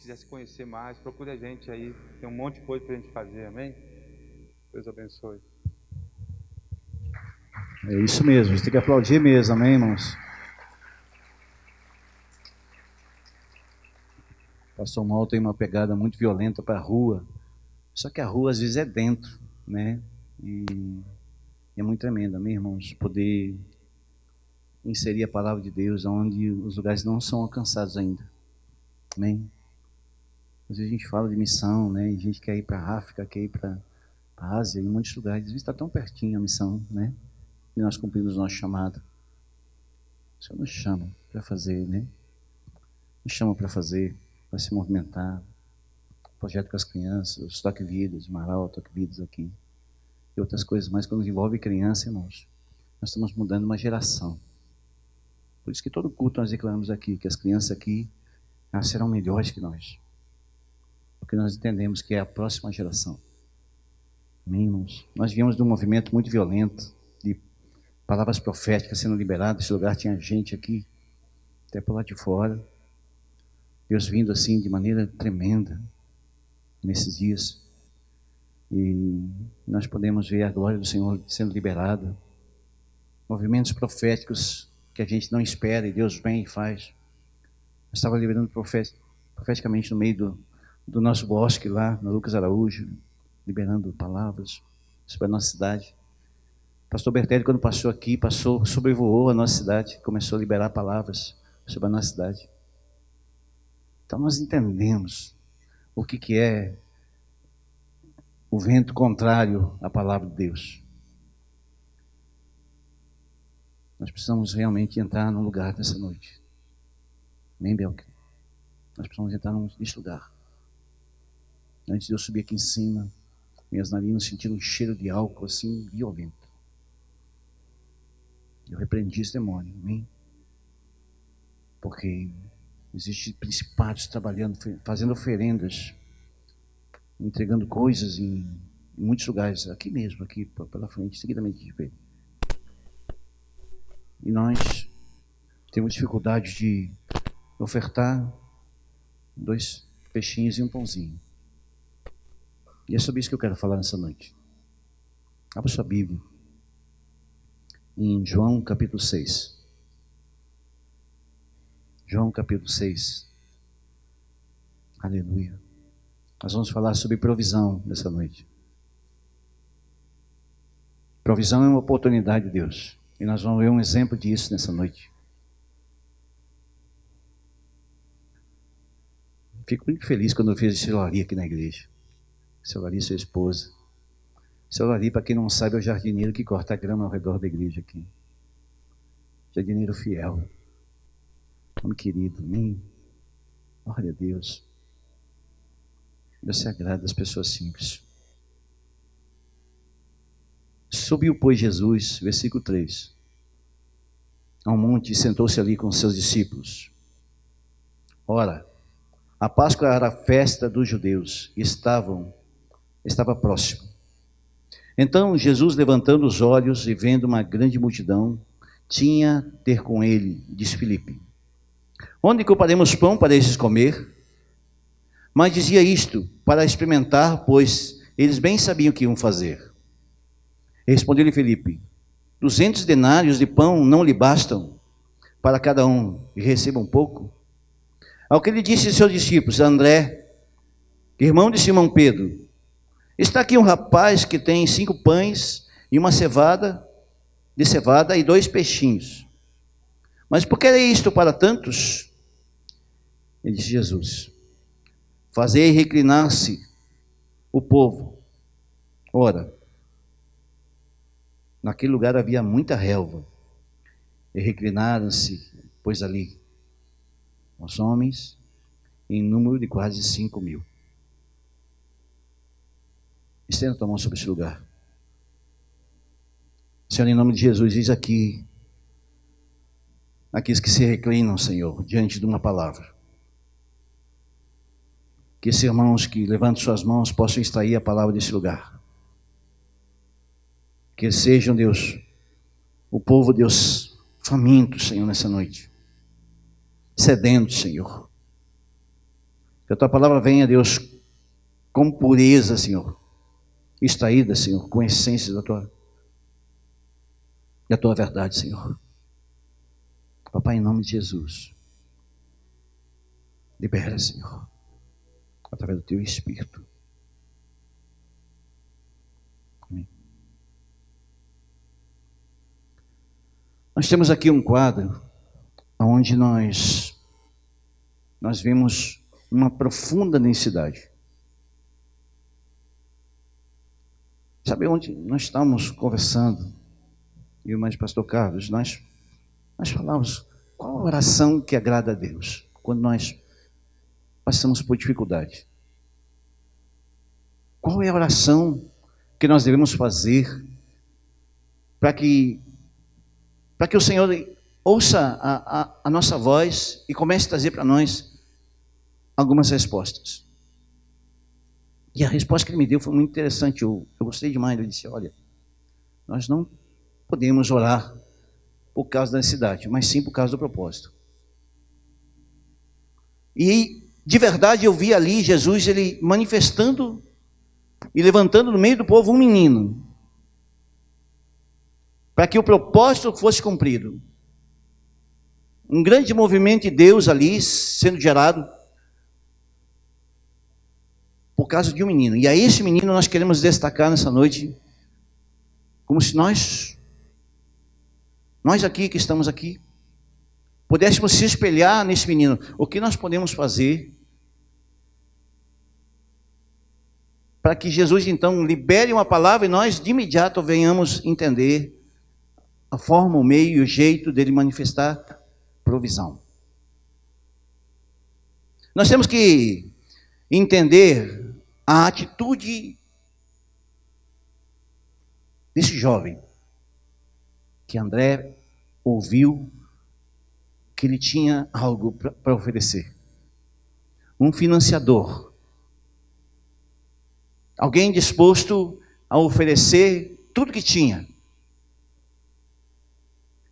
quiser se conhecer mais, procure a gente aí. Tem um monte de coisa para a gente fazer, amém? Deus abençoe. É isso mesmo, a gente tem que aplaudir mesmo, amém, irmãos? O pastor Mal tem uma pegada muito violenta para a rua, só que a rua às vezes é dentro, né? E é muito tremendo, amém, irmãos? Poder inserir a palavra de Deus onde os lugares não são alcançados ainda, amém? Às vezes a gente fala de missão, né? E a gente quer ir para a África, quer ir para a Ásia, em muitos lugares. Às vezes está tão pertinho a missão, né? E nós cumprimos o nosso chamado. O Senhor nos chama para fazer, né? Nos chama para fazer, para se movimentar. Projeto com as crianças, os Toque Vidas, Marau, Toque Vidas aqui. E outras coisas mais, quando envolve criança, irmãos. Nós estamos mudando uma geração. Por isso que todo culto nós declaramos aqui, que as crianças aqui, elas serão melhores que nós. Porque nós entendemos que é a próxima geração. Amém, irmãos? Nós viemos de um movimento muito violento, de palavras proféticas sendo liberadas. Esse lugar tinha gente aqui, até por lá de fora. Deus vindo assim de maneira tremenda nesses dias. E nós podemos ver a glória do Senhor sendo liberada. Movimentos proféticos que a gente não espera e Deus vem e faz. Eu estava liberando profeticamente no meio do nosso bosque lá, na Lucas Araújo, liberando palavras sobre a nossa cidade. O pastor Bertelli, quando passou aqui, sobrevoou a nossa cidade, começou a liberar palavras sobre a nossa cidade. Então nós entendemos o que é o vento contrário à palavra de Deus. Nós precisamos realmente entrar num lugar nessa noite. Amém, Belka? Nós precisamos entrar nesse lugar. Antes de eu subir aqui em cima, minhas narinas sentiram um cheiro de álcool assim, violento. Eu repreendi esse demônio, amém? Porque existem principados trabalhando, fazendo oferendas, entregando coisas em muitos lugares, aqui mesmo, aqui pela frente, seguidamente de ver. E nós temos dificuldade de ofertar 2 peixinhos e um pãozinho. E é sobre isso que eu quero falar nessa noite. Abra sua Bíblia. Em João capítulo 6. João capítulo 6. Aleluia. Nós vamos falar sobre provisão nessa noite. Provisão é uma oportunidade de Deus. E nós vamos ver um exemplo disso nessa noite. Fico muito feliz quando eu fiz esse Lari aqui na igreja. Seu Lari, sua esposa. Seu Lari, para quem não sabe, é o jardineiro que corta a grama ao redor da igreja aqui. Jardineiro fiel. Homem querido, amém? Glória a Deus. Deus se agrada das pessoas simples. Subiu, pois, Jesus, versículo 3, ao monte e sentou-se ali com seus discípulos. Ora, a Páscoa era a festa dos judeus e estava próximo. Então Jesus, levantando os olhos e vendo uma grande multidão, tinha ter com ele, disse Filipe: onde compraremos pão para esses comer? Mas dizia isto para experimentar, pois eles bem sabiam o que iam fazer. Respondeu-lhe Filipe: 200 denários de pão não lhe bastam para cada um e receba um pouco? Ao que ele disse aos seus discípulos: André, irmão de Simão Pedro, está aqui um rapaz que tem 5 pães e uma cevada e 2 peixinhos. Mas por que é isto para tantos? Ele disse Jesus: fazei reclinar-se o povo. Ora, naquele lugar havia muita relva, e reclinaram-se, pois ali, os homens, em número de quase 5.000. Estenda tua mão sobre esse lugar. Senhor, em nome de Jesus, diz aqui, aqueles que se reclinam, Senhor, diante de uma palavra. Que esses irmãos que levantam suas mãos possam extrair a palavra desse lugar. Que sejam, Deus, o povo, Deus, faminto, Senhor, nessa noite. Sedento, Senhor. Que a tua palavra venha, Deus, com pureza, Senhor, extraída, Senhor, com essência da tua verdade, Senhor. Papai, em nome de Jesus, libera, Senhor, através do teu Espírito. Amém. Nós temos aqui um quadro onde nós vemos uma profunda necessidade. Sabe onde nós estávamos conversando, eu e mais pastor Carlos, nós falamos qual a oração que agrada a Deus quando nós passamos por dificuldade. Qual é a oração que nós devemos fazer para que o Senhor ouça a nossa voz e comece a trazer para nós algumas respostas. E a resposta que ele me deu foi muito interessante, eu gostei demais. Ele disse, olha, nós não podemos orar por causa da necessidade, mas sim por causa do propósito. E de verdade eu vi ali Jesus, ele manifestando e levantando no meio do povo um menino, para que o propósito fosse cumprido. Um grande movimento de Deus ali sendo gerado por causa de um menino. E a esse menino nós queremos destacar nessa noite, como se nós aqui que estamos aqui, pudéssemos se espelhar nesse menino. O que nós podemos fazer para que Jesus então libere uma palavra e nós de imediato venhamos entender a forma, o meio e o jeito dele manifestar provisão. Nós temos que entender a atitude desse jovem, que André ouviu que ele tinha algo para oferecer. Um financiador. Alguém disposto a oferecer tudo que tinha.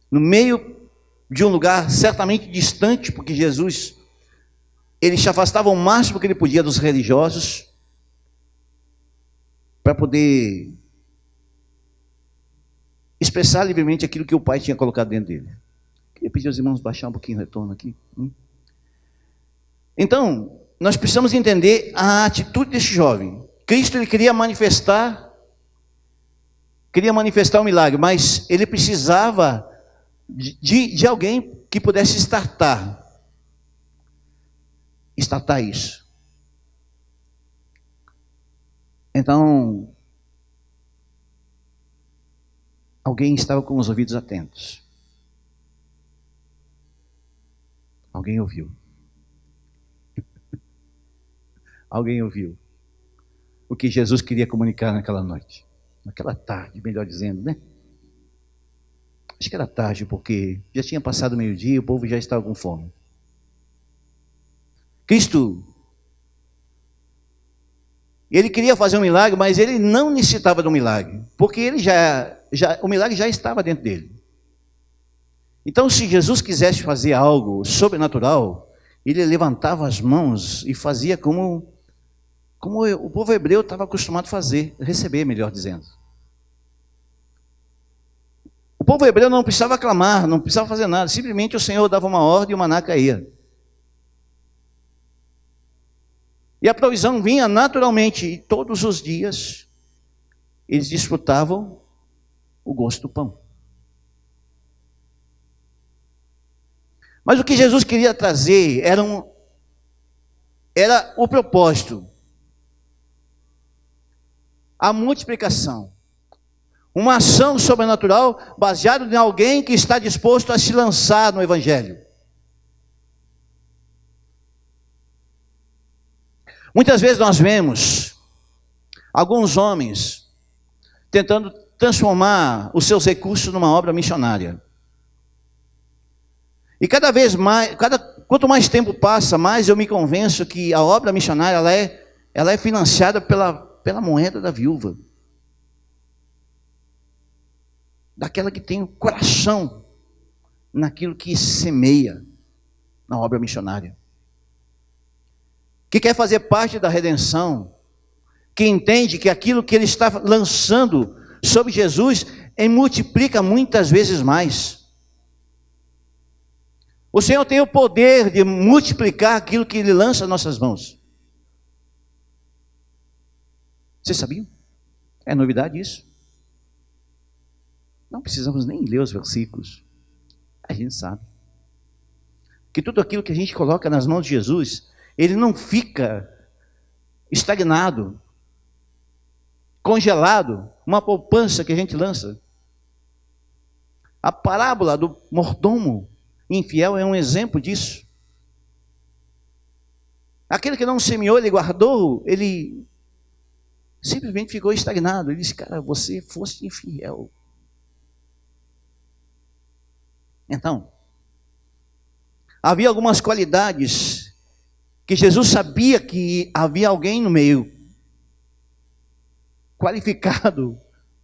No meio de um lugar certamente distante, porque Jesus, ele se afastava o máximo que ele podia dos religiosos, para poder expressar livremente aquilo que o Pai tinha colocado dentro dele. Queria pedir aos irmãos baixar um pouquinho o retorno aqui. Então, nós precisamos entender a atitude desse jovem. Cristo, ele queria manifestar um milagre, mas ele precisava de alguém que pudesse startar isso. Então, alguém estava com os ouvidos atentos. Alguém ouviu. Alguém ouviu o que Jesus queria comunicar naquela noite, naquela tarde, melhor dizendo, né? Acho que era tarde, porque já tinha passado meio-dia e o povo já estava com fome. Cristo, ele queria fazer um milagre, mas ele não necessitava de um milagre, porque ele o milagre já estava dentro dele. Então, se Jesus quisesse fazer algo sobrenatural, ele levantava as mãos e fazia como o povo hebreu estava acostumado a fazer, receber, melhor dizendo. O povo hebreu não precisava clamar, não precisava fazer nada, simplesmente o Senhor dava uma ordem e o maná caía. E a provisão vinha naturalmente, e todos os dias eles desfrutavam o gosto do pão. Mas o que Jesus queria trazer era o propósito, a multiplicação, uma ação sobrenatural baseada em alguém que está disposto a se lançar no Evangelho. Muitas vezes nós vemos alguns homens tentando transformar os seus recursos numa obra missionária. E cada vez mais, quanto mais tempo passa, mais eu me convenço que a obra missionária ela é financiada pela moeda da viúva. Daquela que tem o coração naquilo que semeia na obra missionária. que quer fazer parte da redenção, que entende que aquilo que ele está lançando sobre Jesus, ele multiplica muitas vezes mais. O Senhor tem o poder de multiplicar aquilo que ele lança nas nossas mãos. Vocês sabiam? É novidade isso. Não precisamos nem ler os versículos. A gente sabe que tudo aquilo que a gente coloca nas mãos de Jesus, ele não fica estagnado, congelado, uma poupança que a gente lança. A parábola do mordomo infiel é um exemplo disso. Aquele que não semeou, ele guardou, ele simplesmente ficou estagnado. Ele disse, cara, você fosse infiel. Então, havia algumas qualidades que Jesus sabia que havia alguém no meio qualificado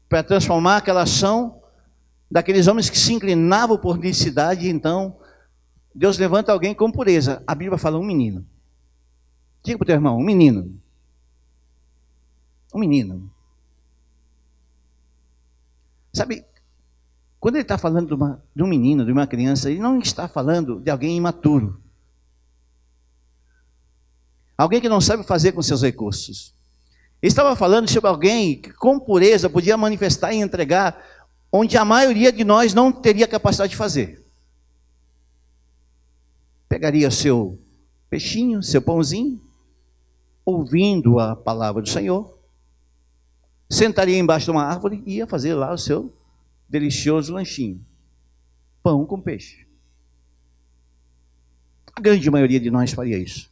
para transformar aquela ação daqueles homens que se inclinavam por necessidade. Então, Deus levanta alguém com pureza. A Bíblia fala um menino. Diga para o teu irmão, um menino. Um menino. Sabe, quando ele está falando de um menino, de uma criança, ele não está falando de alguém imaturo. Alguém que não sabe fazer com seus recursos. Ele estava falando sobre alguém que com pureza podia manifestar e entregar onde a maioria de nós não teria capacidade de fazer. Pegaria seu peixinho, seu pãozinho, ouvindo a palavra do Senhor, sentaria embaixo de uma árvore e ia fazer lá o seu delicioso lanchinho. Pão com peixe. A grande maioria de nós faria isso.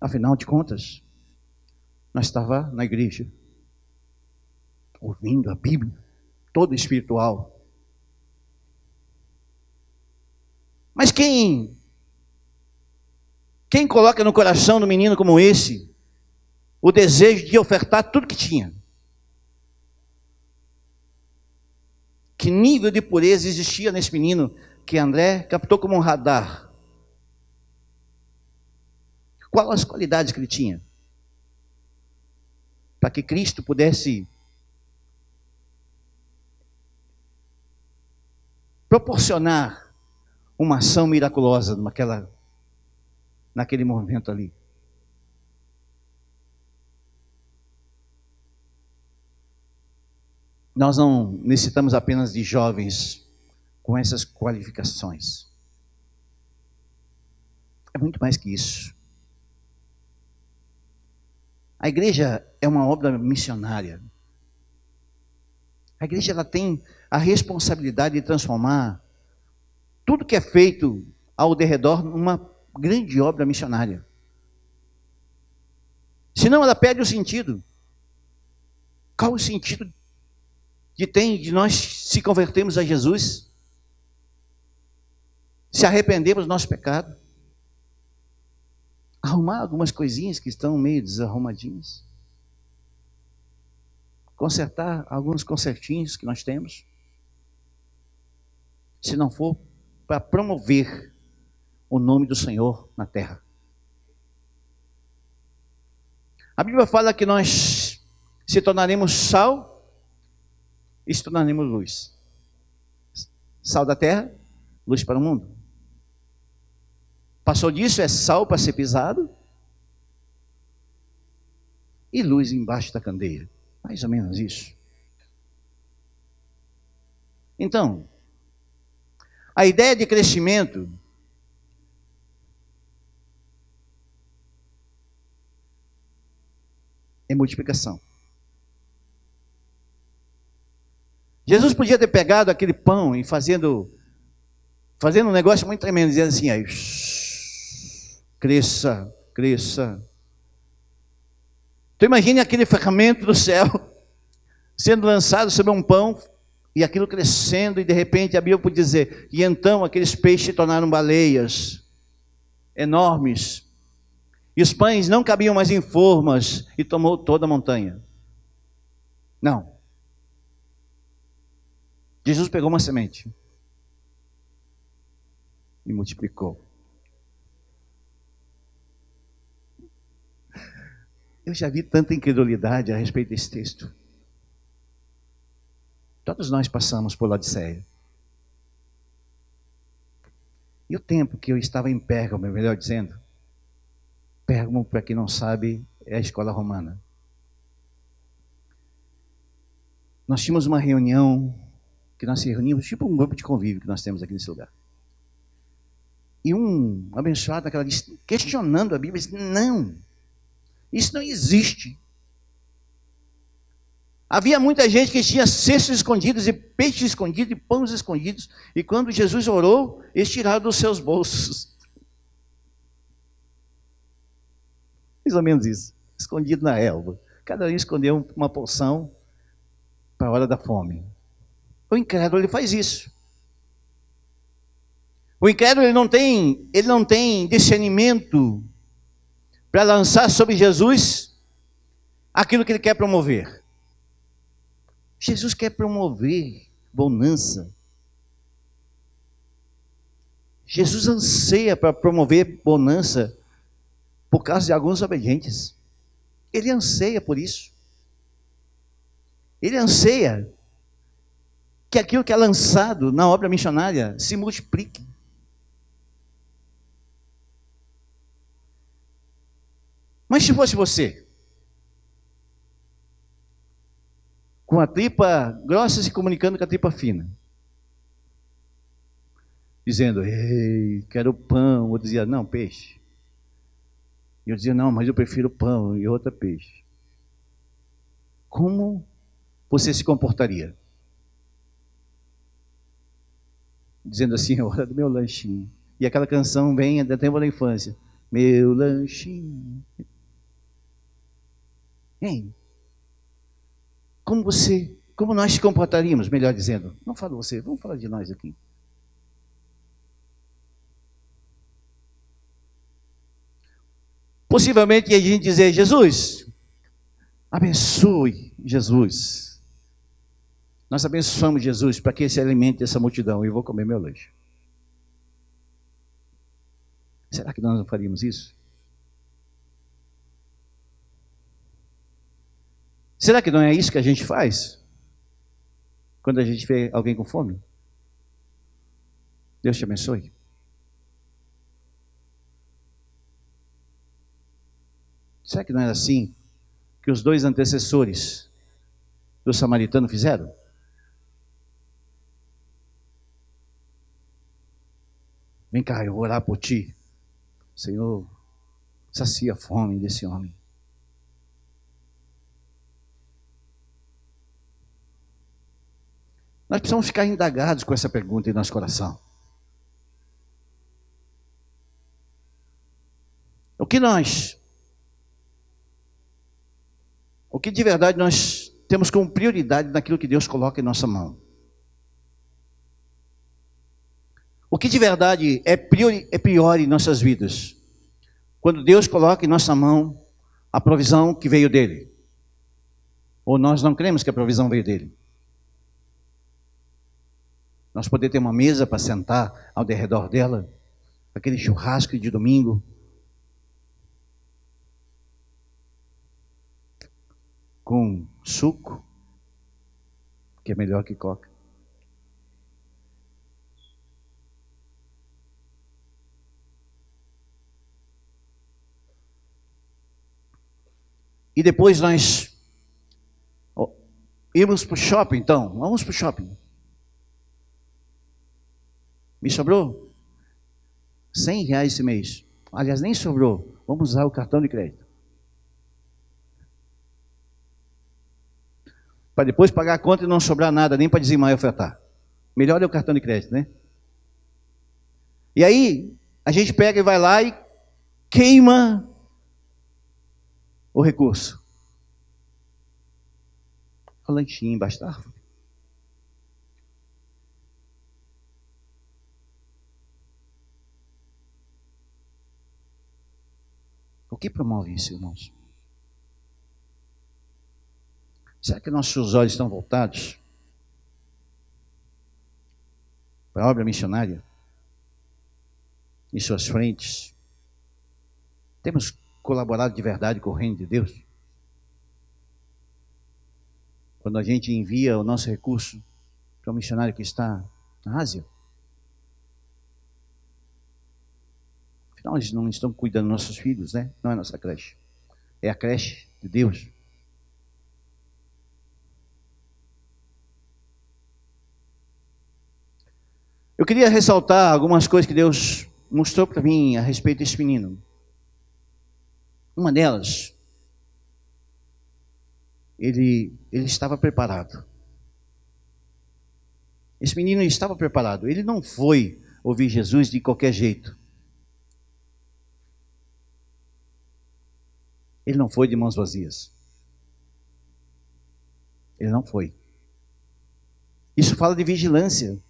Afinal de contas, nós estávamos na igreja, ouvindo a Bíblia, todo espiritual. Mas quem coloca no coração do menino como esse o desejo de ofertar tudo que tinha? Que nível de pureza existia nesse menino que André captou como um radar? Quais as qualidades que ele tinha? Para que Cristo pudesse proporcionar uma ação miraculosa naquele momento ali. Nós não necessitamos apenas de jovens com essas qualificações. É muito mais que isso. A igreja é uma obra missionária. A igreja ela tem a responsabilidade de transformar tudo que é feito ao derredor numa grande obra missionária. Senão ela perde o sentido. Qual o sentido de nós se convertermos a Jesus? Se arrependemos do nosso pecado? Arrumar algumas coisinhas que estão meio desarrumadinhas? Consertar alguns consertinhos que nós temos? Se não for para promover o nome do Senhor na terra. A Bíblia fala que nós se tornaremos sal e se tornaremos luz. Sal da terra, luz para o mundo. Passou disso, é sal para ser pisado e luz embaixo da candeia. Mais ou menos isso. Então, a ideia de crescimento é multiplicação. Jesus podia ter pegado aquele pão e fazendo um negócio muito tremendo, dizendo assim, aí, cresça, cresça. Então imagine aquele ferramenta do céu sendo lançado sobre um pão e aquilo crescendo, e de repente a Bíblia pode dizer, e então aqueles peixes se tornaram baleias enormes, e os pães não cabiam mais em formas, e tomou toda a montanha. Não. Jesus pegou uma semente e multiplicou. Eu já vi tanta incredulidade a respeito desse texto. Todos nós passamos por Laodiceia. E o tempo que eu estava em Pérgamo, melhor dizendo, Pérgamo, para quem não sabe, é a escola romana. Nós tínhamos uma reunião, que nós se reunimos, tipo um grupo de convívio que nós temos aqui nesse lugar. E um abençoado daquela lista, questionando a Bíblia, disse, não, isso não existe. Havia muita gente que tinha cestos escondidos e peixes escondidos e pães escondidos. E quando Jesus orou, eles tiraram dos seus bolsos. Mais ou menos isso. Escondido na relva. Cada um escondeu uma porção para a hora da fome. O incrédulo, ele faz isso. O incrédulo, ele não tem discernimento para lançar sobre Jesus aquilo que ele quer promover. Jesus quer promover bonança. Jesus anseia para promover bonança por causa de alguns obedientes. Ele anseia por isso. Ele anseia que aquilo que é lançado na obra missionária se multiplique. Mas se fosse você, com a tripa grossa se comunicando com a tripa fina, dizendo, ei, quero pão. Eu dizia, não, peixe. E eu dizia, não, mas eu prefiro pão e outra peixe. Como você se comportaria? Dizendo assim, é hora do meu lanchinho. E aquela canção vem do tempo da infância. Meu lanchinho. Hein? Como nós se comportaríamos, melhor dizendo. Não falo você, vamos falar de nós aqui. Possivelmente a gente dizer, Jesus, abençoe Jesus. Nós abençoamos Jesus para que ele se alimente dessa multidão e eu vou comer meu lanche. Será que nós não faríamos isso? Será que não é isso que a gente faz? Quando a gente vê alguém com fome? Deus te abençoe. Será que não é assim que os dois antecessores do samaritano fizeram? Vem cá, eu vou orar por ti. Senhor, sacia a fome desse homem. Nós precisamos ficar indagados com essa pergunta em nosso coração. O que de verdade nós temos como prioridade naquilo que Deus coloca em nossa mão? O que de verdade é priori em nossas vidas? Quando Deus coloca em nossa mão a provisão que veio dele. Ou nós não cremos que a provisão veio dele. Nós podemos ter uma mesa para sentar ao redor dela, aquele churrasco de domingo, com suco, que é melhor que coca. E depois nós irmos para o shopping, então. Vamos para o shopping. Me sobrou R$100 esse mês. Aliás, nem sobrou. Vamos usar o cartão de crédito. Para depois pagar a conta e não sobrar nada, nem para dizimar e ofertar. Melhor é o cartão de crédito, né? E aí, a gente pega e vai lá e queima o recurso. O lanchinho embaixo da árvore. O que promove isso, irmãos? Será que nossos olhos estão voltados para a obra missionária? Em suas frentes? Temos colaborado de verdade com o reino de Deus? quando a gente envia o nosso recurso para um missionário que está na Ásia. Afinal, eles não estão cuidando dos nossos filhos, né? Não é nossa creche. É a creche de Deus. Eu queria ressaltar algumas coisas que Deus mostrou para mim a respeito desse menino. Uma delas, ele estava preparado. Esse menino estava preparado. Ele não foi ouvir Jesus de qualquer jeito. Ele não foi de mãos vazias. Ele não foi. Isso fala de vigilância.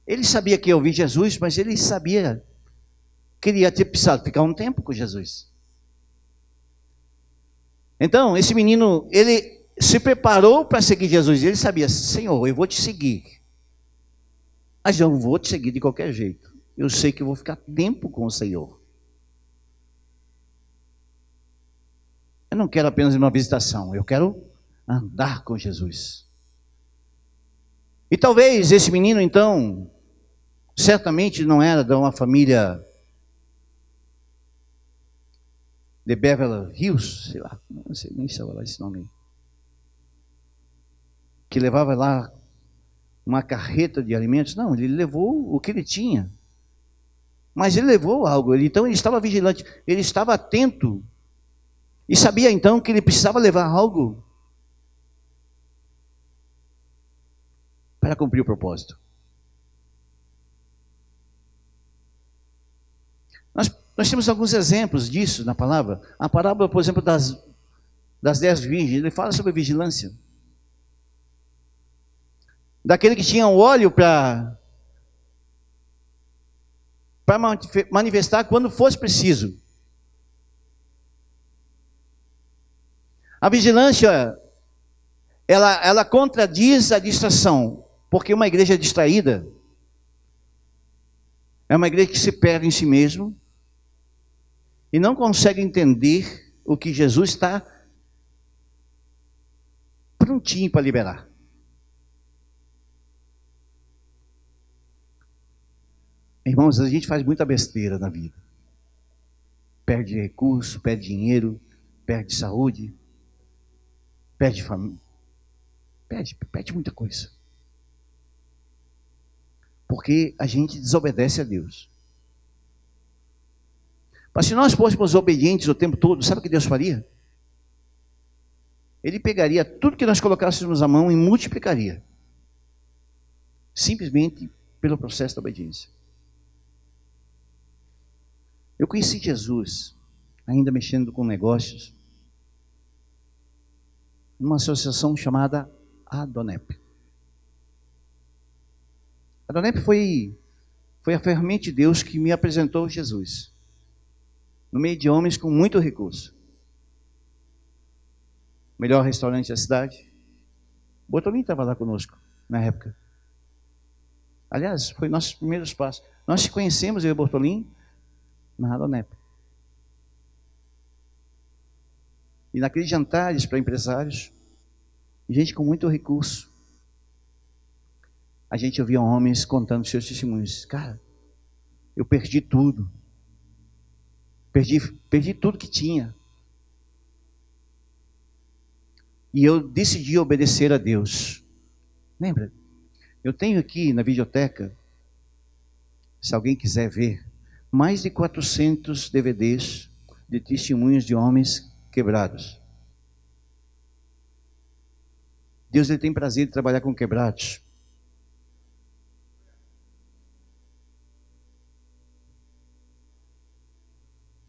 Ele sabia que ia ouvir Jesus, mas ele sabia que ele ia ter precisado ficar um tempo com Jesus. Então, esse menino, ele se preparou para seguir Jesus. Ele sabia, Senhor, eu vou te seguir. Mas eu não vou te seguir de qualquer jeito. Eu sei que eu vou ficar tempo com o Senhor. Eu não quero apenas uma visitação, eu quero andar com Jesus. E talvez esse menino, então, certamente não era de uma família de Beverly Hills, sei lá, não sei nem se lá esse nome aí, que levava lá uma carreta de alimentos. Não, ele levou o que ele tinha. Mas ele levou algo, então ele estava vigilante, ele estava atento. E sabia então que ele precisava levar algo para cumprir o propósito. Nós temos alguns exemplos disso na palavra. A parábola, por exemplo, das 10 virgens, ele fala sobre vigilância. Daquele que tinha o óleo para manifestar quando fosse preciso. A vigilância, ela contradiz a distração, porque uma igreja distraída é uma igreja que se perde em si mesmo e não consegue entender o que Jesus está prontinho para liberar. Irmãos, a gente faz muita besteira na vida. Perde recurso, perde dinheiro, perde saúde, perde família, perde muita coisa. Porque a gente desobedece a Deus. Mas se nós fôssemos obedientes o tempo todo, sabe o que Deus faria? Ele pegaria tudo que nós colocássemos à mão e multiplicaria. Simplesmente pelo processo da obediência. Eu conheci Jesus, ainda mexendo com negócios, numa associação chamada Adonep. Adonep foi a ferramenta de Deus que me apresentou Jesus, no meio de homens com muito recurso. Melhor restaurante da cidade. Bortolin estava lá conosco na época. Aliás, foi nossos primeiros passos. Nós se conhecemos, eu e o Bortolin, na Adonep. E naqueles jantares para empresários, gente com muito recurso, a gente ouvia homens contando seus testemunhos. Cara, eu perdi tudo. Perdi tudo que tinha. E eu decidi obedecer a Deus. Lembra? Eu tenho aqui na videoteca, se alguém quiser ver, mais de 400 DVDs de testemunhos de homens quebrados. Deus ele tem prazer de trabalhar com quebrados.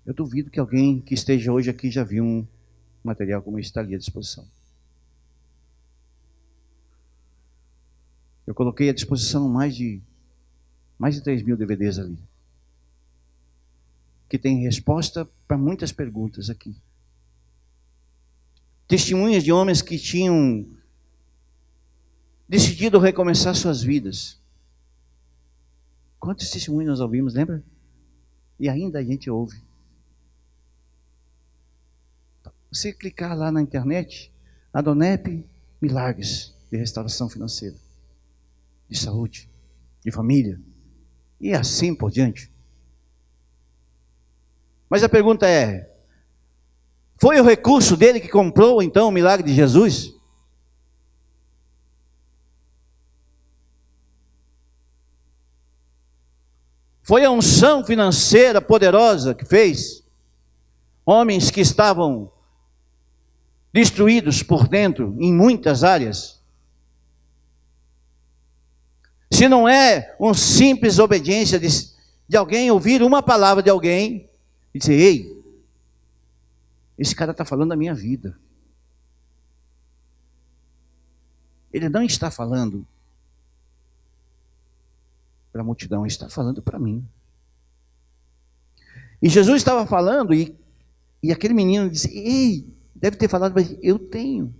Eu duvido que alguém que esteja hoje aqui já viu um material como esse está ali à disposição. Eu coloquei à disposição mais de 3.000 DVDs ali, que tem resposta para muitas perguntas aqui. Testemunhas de homens que tinham decidido recomeçar suas vidas. Quantos testemunhos nós ouvimos, lembra? E ainda a gente ouve. Você clicar lá na internet, Adonep Milagres de restauração financeira, de saúde, de família, e assim por diante. Mas a pergunta é, foi o recurso dele que comprou então o milagre de Jesus? Foi a unção financeira poderosa que fez homens que estavam destruídos por dentro em muitas áreas? Se não é uma simples obediência de alguém ouvir uma palavra de alguém e dizer, ei, esse cara está falando da minha vida. Ele não está falando para a multidão, ele está falando para mim. E Jesus estava falando e aquele menino disse, ei, deve ter falado, mas eu tenho.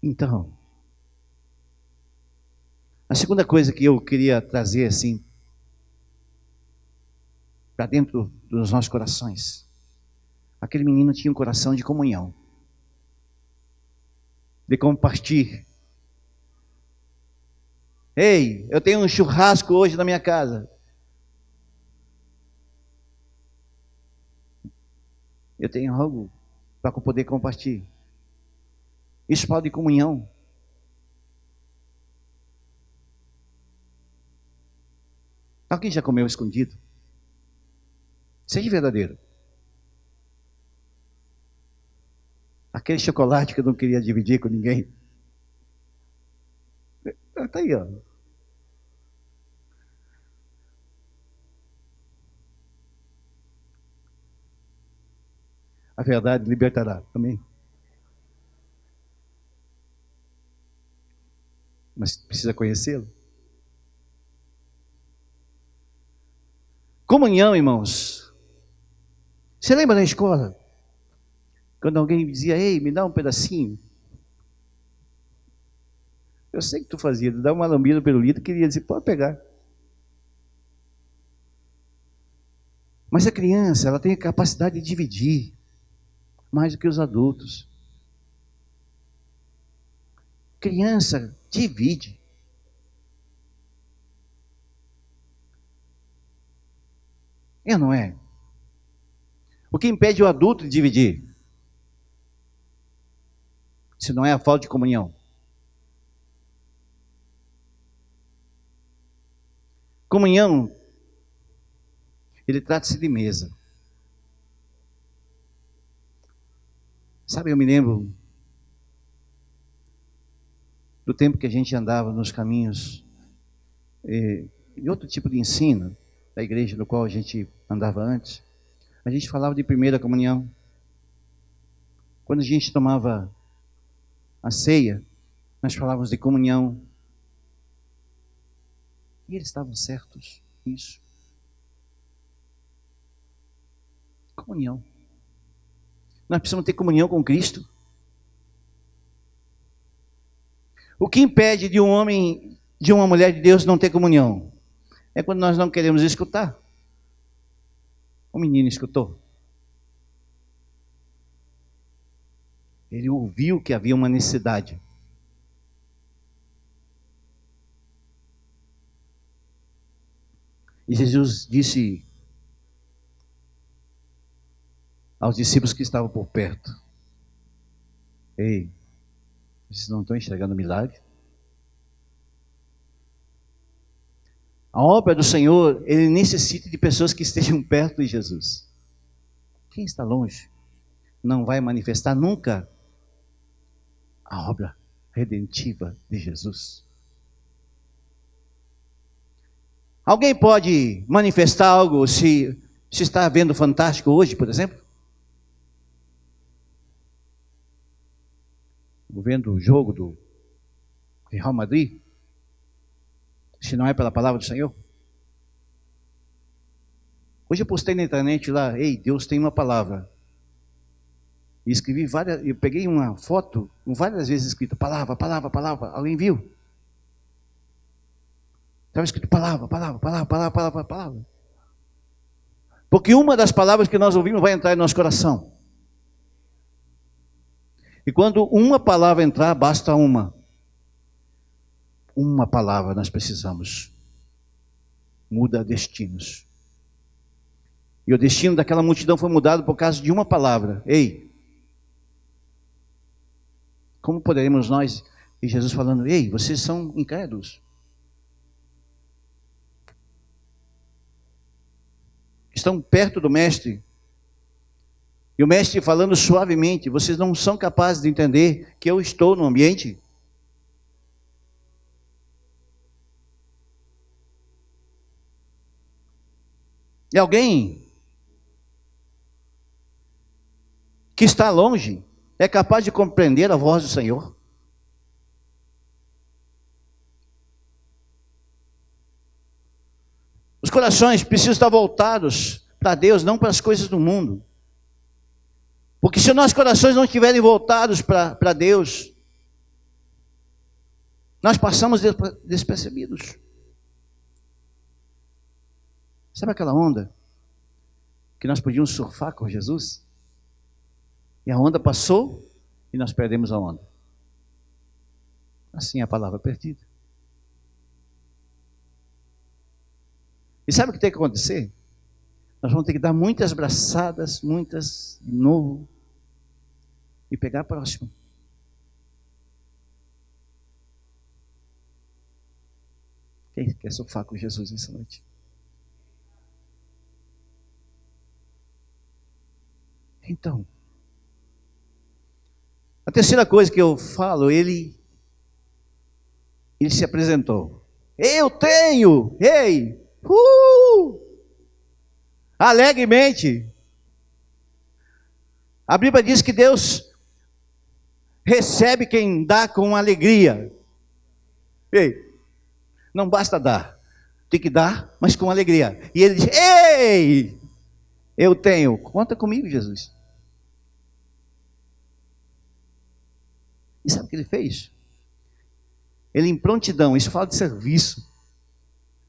Então, a segunda coisa que eu queria trazer assim, para dentro dos nossos corações, aquele menino tinha um coração de comunhão, de compartilhar. Ei, eu tenho um churrasco hoje na minha casa. Eu tenho algo para poder compartilhar. Isso fala de comunhão. Alguém já comeu escondido? Seja verdadeiro. Aquele chocolate que eu não queria dividir com ninguém. Está aí, ó. A verdade libertará. Amém? Mas precisa conhecê-lo. Comunhão, irmãos. Você lembra na escola? Quando alguém dizia, ei, me dá um pedacinho. Eu sei que tu fazia, tu dá uma lambida pelo litro, queria dizer, pode pegar. Mas a criança, ela tem a capacidade de dividir, mais do que os adultos. Criança divide. É ou não é? O que impede o adulto de dividir? Se não é a falta de comunhão. Comunhão, ele trata-se de mesa. Sabe, eu me lembro do tempo que a gente andava nos caminhos de outro tipo de ensino da igreja no qual a gente andava antes. A gente falava de primeira comunhão. Quando a gente tomava a ceia, nós falávamos de comunhão. E eles estavam certos nisso. Comunhão. Nós precisamos ter comunhão com Cristo. O que impede de um homem, de uma mulher de Deus não ter comunhão? É quando nós não queremos escutar. O menino escutou. Ele ouviu que havia uma necessidade. E Jesus disse aos discípulos que estavam por perto, ei, vocês não estão enxergando o milagre? A obra do Senhor, ele necessita de pessoas que estejam perto de Jesus. Quem está longe não vai manifestar nunca a obra redentiva de Jesus. Alguém pode manifestar algo se está vendo Fantástico hoje, por exemplo? Vendo o jogo do Real Madrid? Se não é pela palavra do Senhor? Hoje eu postei na internet lá, ei, Deus tem uma palavra. E escrevi eu peguei uma foto com várias vezes escrita, palavra, palavra, palavra. Alguém viu? Estava escrito palavra, palavra, palavra, palavra, palavra, palavra. Porque uma das palavras que nós ouvimos vai entrar em nosso coração. E quando uma palavra entrar, basta uma. Uma palavra nós precisamos. Muda destinos. E o destino daquela multidão foi mudado por causa de uma palavra. Ei! Como poderemos nós, e Jesus falando, ei, vocês são incrédulos. Estão perto do mestre. E o mestre falando suavemente, vocês não são capazes de entender que eu estou no ambiente? E alguém que está longe é capaz de compreender a voz do Senhor? Os corações precisam estar voltados para Deus, não para as coisas do mundo. Porque se nossos corações não estiverem voltados para Deus, nós passamos despercebidos. Sabe aquela onda que nós podíamos surfar com Jesus? E a onda passou e nós perdemos a onda. Assim é a palavra perdida. E sabe o que tem que acontecer? Nós vamos ter que dar muitas braçadas, muitas de novo, e pegar a próxima. Quem quer surfar com Jesus nessa noite? Então, a terceira coisa que eu falo, ele se apresentou. Eu tenho, ei, alegremente. A Bíblia diz que Deus recebe quem dá com alegria. Ei, não basta dar, tem que dar, mas com alegria. E ele diz, ei, eu tenho. Conta comigo, Jesus. E sabe o que ele fez? Ele em prontidão, isso fala de serviço,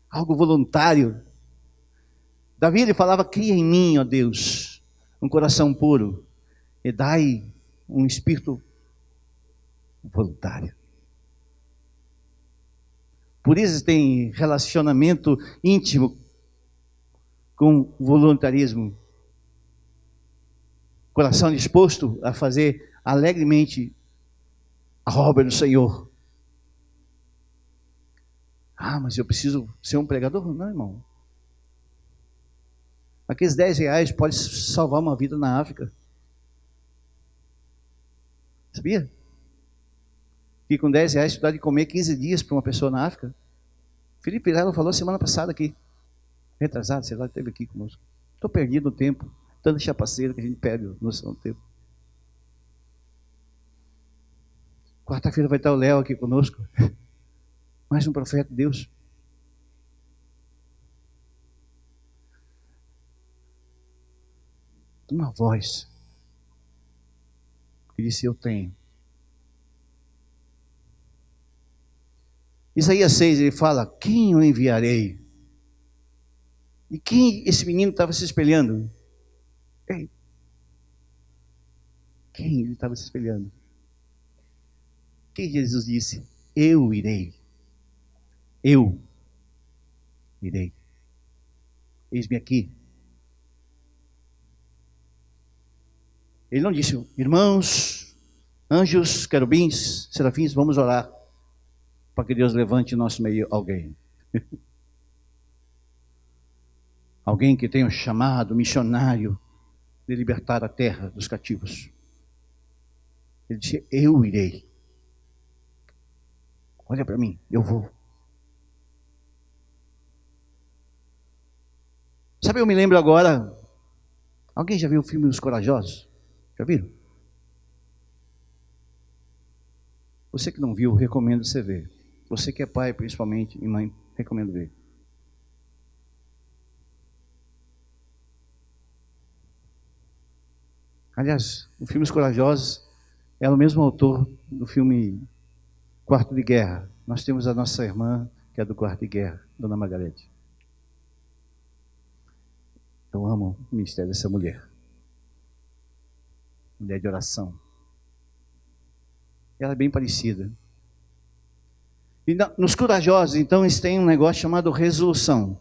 algo voluntário. Davi, ele falava, cria em mim, ó Deus, um coração puro, e dai um espírito voluntário. Por isso tem relacionamento íntimo com voluntarismo. Coração disposto a fazer alegremente a obra do Senhor. Ah, mas eu preciso ser um pregador? Não, irmão. Aqueles R$10 pode salvar uma vida na África. Sabia? Que com R$10 você dá de comer 15 dias para uma pessoa na África. Felipe Vilela falou semana passada aqui. Retrasado, sei lá, esteve aqui conosco. Estou perdido no tempo. Tanta chapaceira que a gente perde no tempo. Quarta-feira vai estar o Léo aqui conosco. Mais um profeta de Deus. Uma voz que disse, eu tenho. Isaías 6, ele fala, quem eu enviarei? E quem esse menino estava se espelhando? Ei, quem ele estava se espelhando? Quem Jesus disse? Eu irei. Eu irei. Eis-me aqui. Ele não disse, irmãos, anjos, querubins, serafins, vamos orar para que Deus levante em nosso meio alguém. Alguém que tenha um chamado missionário de libertar a terra dos cativos. Ele disse, eu irei. Olha para mim, eu vou. Sabe, eu me lembro agora, alguém já viu o filme Os Corajosos? Já viram? Você que não viu, recomendo você ver. Você que é pai, principalmente, e mãe, recomendo ver. Aliás, o filme Os Corajosos é o mesmo autor do filme Quarto de Guerra. Nós temos a nossa irmã, que é do Quarto de Guerra. Dona Margarete. Eu amo o ministério dessa mulher. Mulher de oração. Ela é bem parecida. E nos corajosos, então, eles têm um negócio chamado resolução.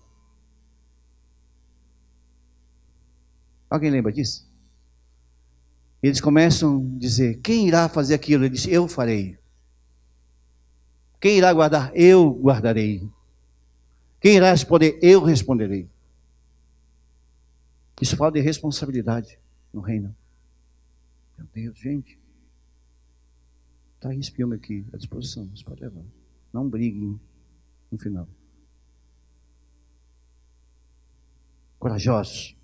Alguém lembra disso? Eles começam a dizer, quem irá fazer aquilo? Ele diz, eu farei. Quem irá guardar? Eu guardarei. Quem irá responder? Eu responderei. Isso fala de responsabilidade no reino. Meu Deus, gente. Está esse filme aqui à disposição, você pode levar. Não briguem no final. Corajosos.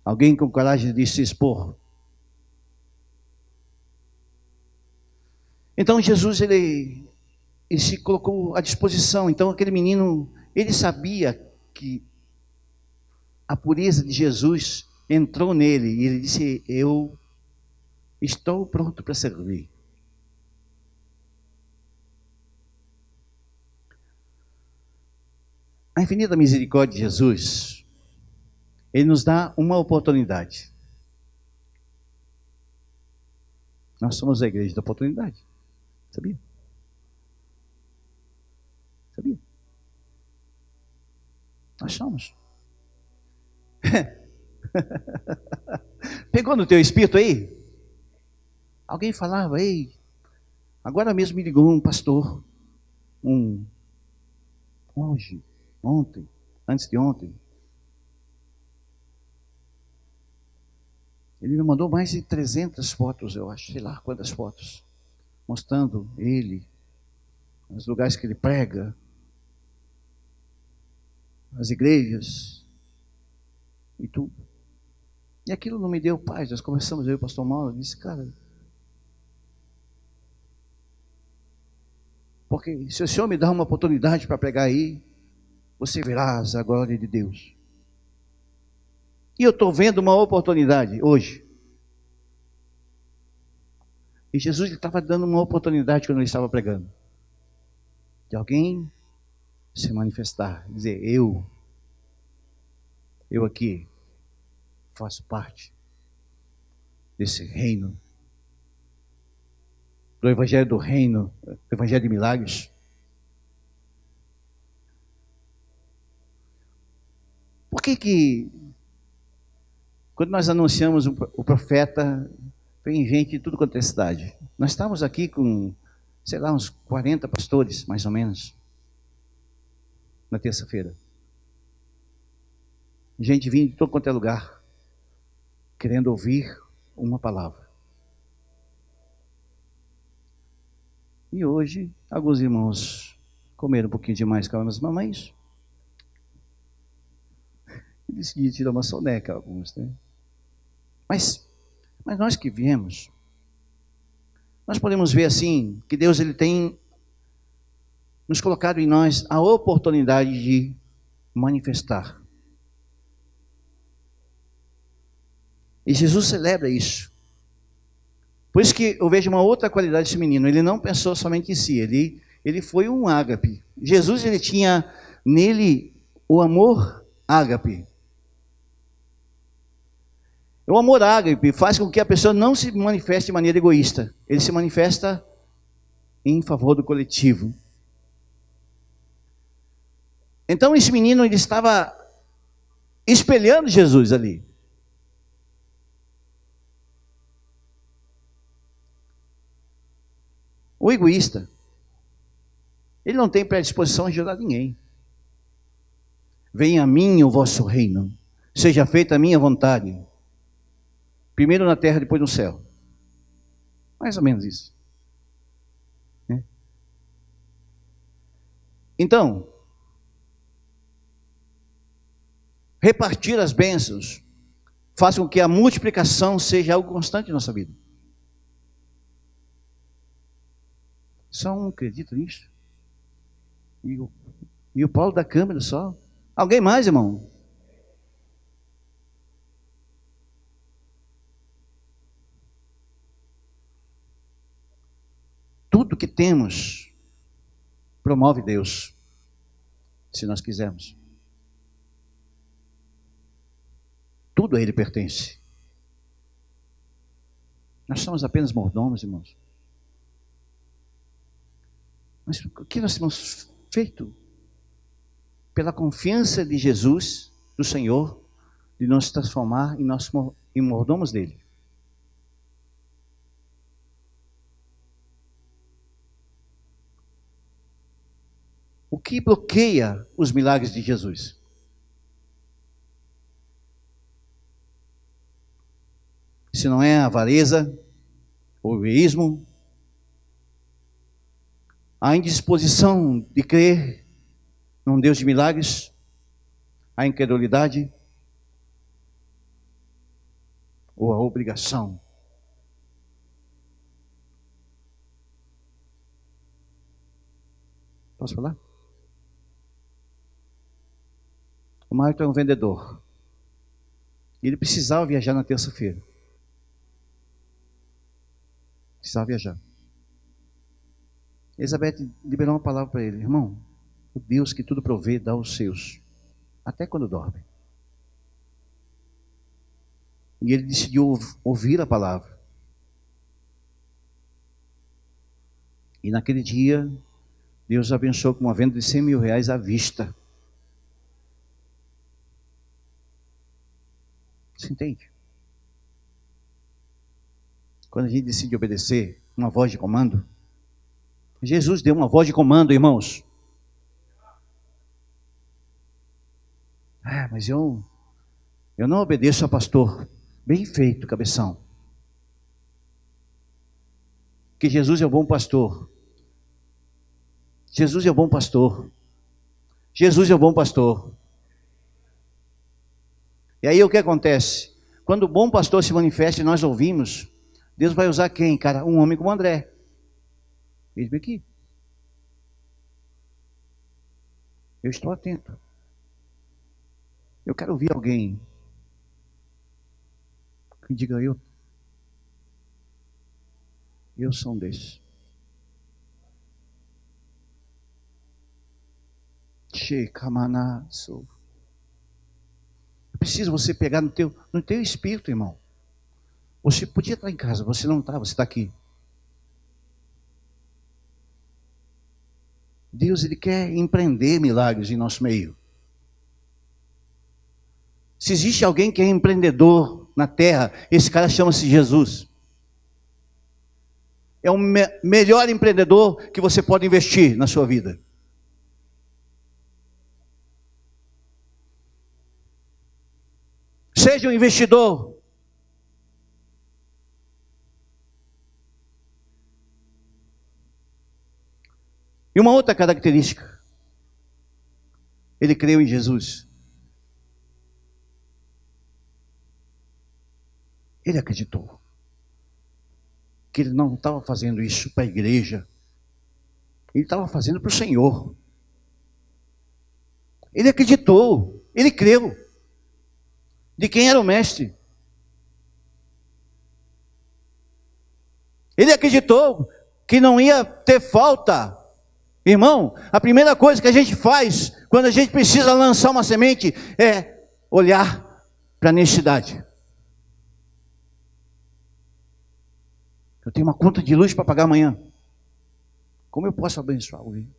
Alguém com coragem de se expor. Então Jesus, ele se colocou à disposição. Então aquele menino, ele sabia que a pureza de Jesus entrou nele. E ele disse, eu estou pronto para servir. A infinita misericórdia de Jesus, ele nos dá uma oportunidade. Nós somos a igreja da oportunidade. Sabia? Sabia? Nós somos. Pegou no teu espírito aí? Alguém falava, ei, agora mesmo me ligou um pastor, ontem, antes de ontem. Ele me mandou mais de 300 fotos, eu acho, sei lá quantas fotos, mostrando ele, os lugares que ele prega, as igrejas e tudo. E aquilo não me deu paz. Nós conversamos, eu e o pastor Mauro, disse, cara, porque se o Senhor me dá uma oportunidade para pregar aí, você verás a glória de Deus. E eu estou vendo uma oportunidade hoje. E Jesus estava dando uma oportunidade quando ele estava pregando. De alguém se manifestar, dizer, eu aqui faço parte desse reino, do evangelho do reino, do evangelho de milagres. Por que quando nós anunciamos o profeta, vem gente de tudo quanto é cidade? Nós estávamos aqui com, sei lá, uns 40 pastores, mais ou menos, na terça-feira. Gente vindo de todo quanto é lugar, querendo ouvir uma palavra. E hoje, alguns irmãos comeram um pouquinho demais com as mamães. E decidiram tirar uma soneca, alguns, né? Mas nós que viemos, nós podemos ver assim, que Deus ele tem nos colocado em nós a oportunidade de manifestar. E Jesus celebra isso. Por isso que eu vejo uma outra qualidade desse menino. Ele não pensou somente em si, ele foi um ágape. Jesus, ele tinha nele o amor ágape. O amor ágape faz com que a pessoa não se manifeste de maneira egoísta. Ele se manifesta em favor do coletivo. Então esse menino, ele estava espelhando Jesus ali. O egoísta, ele não tem predisposição a ajudar ninguém. Venha a mim o vosso reino, seja feita a minha vontade, primeiro na terra, depois no céu. Mais ou menos isso. Então, repartir as bênçãos faz com que a multiplicação seja algo constante em nossa vida. Só um acredita nisso. E o Paulo da câmera só. Alguém mais, irmão? Tudo que temos promove Deus. se nós quisermos. Tudo a Ele pertence. Nós somos apenas mordomos, irmãos. Mas o que nós temos feito? Pela confiança de Jesus, do Senhor, de nos transformar em mordomos dele. O que bloqueia os milagres de Jesus? Se não é a avareza, o egoísmo, a indisposição de crer num Deus de milagres, a incredulidade ou a obrigação. Posso falar? O Marco é um vendedor. Ele precisava viajar na terça-feira. Precisava viajar. Elizabeth liberou uma palavra para ele: irmão, o Deus que tudo provê dá aos seus, até quando dorme. E ele decidiu ouvir a palavra. E naquele dia, Deus o abençoou com uma venda de R$100.000 à vista. Você entende? Quando a gente decide obedecer uma voz de comando, Jesus deu uma voz de comando, irmãos. Mas eu não obedeço a pastor. Bem feito, cabeção. Que Jesus é o bom pastor. Jesus é o bom pastor. Jesus é o bom pastor. E aí o que acontece? Quando o bom pastor se manifesta e nós ouvimos, Deus vai usar quem, cara? Um homem como André. Eis-me aqui. Eu estou atento. Eu quero ouvir alguém que diga: eu sou um desses. Preciso você pegar no teu espírito, irmão. Você podia estar em casa, você não está, você está aqui. Deus, Ele quer empreender milagres em nosso meio. Se existe alguém que é empreendedor na terra, esse cara chama-se Jesus. É o melhor empreendedor que você pode investir na sua vida. Seja um investidor. E uma outra característica: ele creu em Jesus. Ele acreditou que ele não estava fazendo isso para a igreja. Ele estava fazendo para o Senhor. Ele acreditou, ele creu. De quem era o mestre? Ele acreditou que não ia ter falta. Irmão, a primeira coisa que a gente faz quando a gente precisa lançar uma semente é olhar para a necessidade. Eu tenho uma conta de luz para pagar amanhã. Como eu posso abençoar alguém?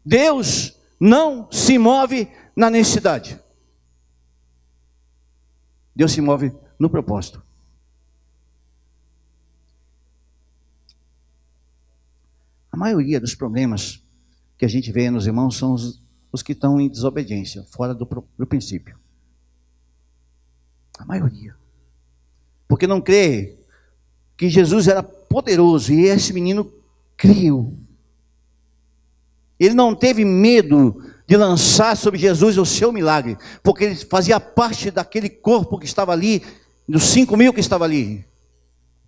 Deus não se move na necessidade. Deus se move no propósito. A maioria dos problemas que a gente vê nos irmãos são os que estão em desobediência, fora do princípio. A maioria. Porque não crê que Jesus era poderoso e esse menino creu. Ele não teve medo de lançar sobre Jesus o seu milagre, porque ele fazia parte daquele corpo que estava ali, dos 5.000 que estava ali.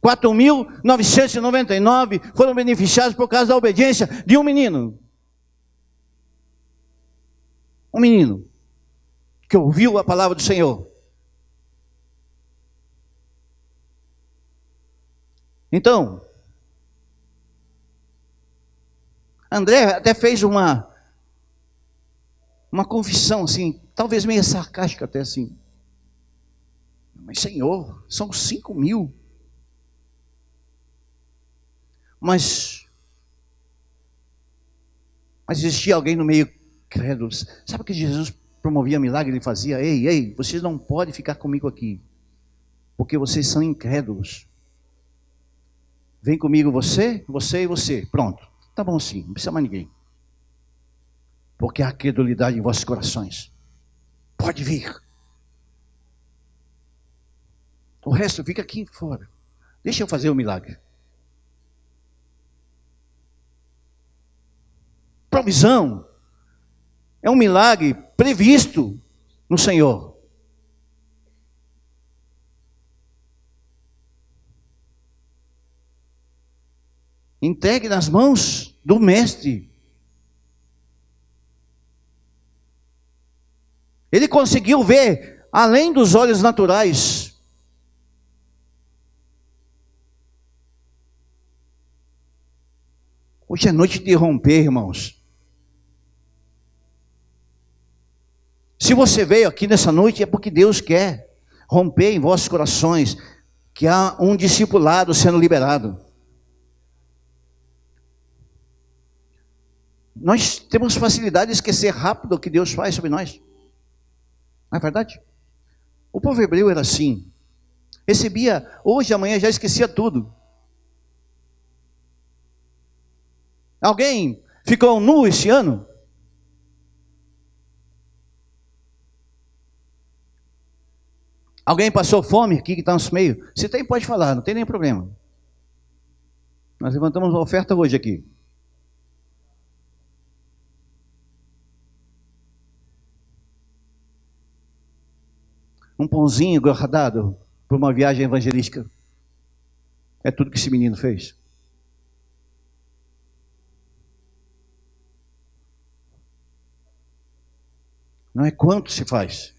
4.999 foram beneficiados por causa da obediência de um menino. Um menino que ouviu a palavra do Senhor. Então, André até fez uma confissão assim, talvez meio sarcástica até assim. Mas Senhor, são 5.000. Mas existia alguém no meio crédulo. Sabe que Jesus promovia milagre, ele fazia? Ei, vocês não podem ficar comigo aqui, porque vocês são incrédulos. Vem comigo você e você. Pronto. Tá bom sim, não precisa mais ninguém. Porque há credulidade em vossos corações. Pode vir. O resto fica aqui fora. Deixa eu fazer o milagre. Provisão é um milagre previsto no Senhor. Entregue nas mãos do Mestre. Ele conseguiu ver além dos olhos naturais. Hoje é noite de romper, irmãos. Se você veio aqui nessa noite é porque Deus quer romper em vossos corações, que há um discipulado sendo liberado. Nós temos facilidade de esquecer rápido o que Deus faz sobre nós. Não é verdade? O povo hebreu era assim. Recebia hoje, amanhã, já esquecia tudo. Alguém ficou nu esse ano? Alguém passou fome aqui que está no nosso meio? Se tem, pode falar, não tem nenhum problema. Nós levantamos uma oferta hoje aqui. Um pãozinho guardado por uma viagem evangelística. É tudo que esse menino fez. Não é quanto se faz,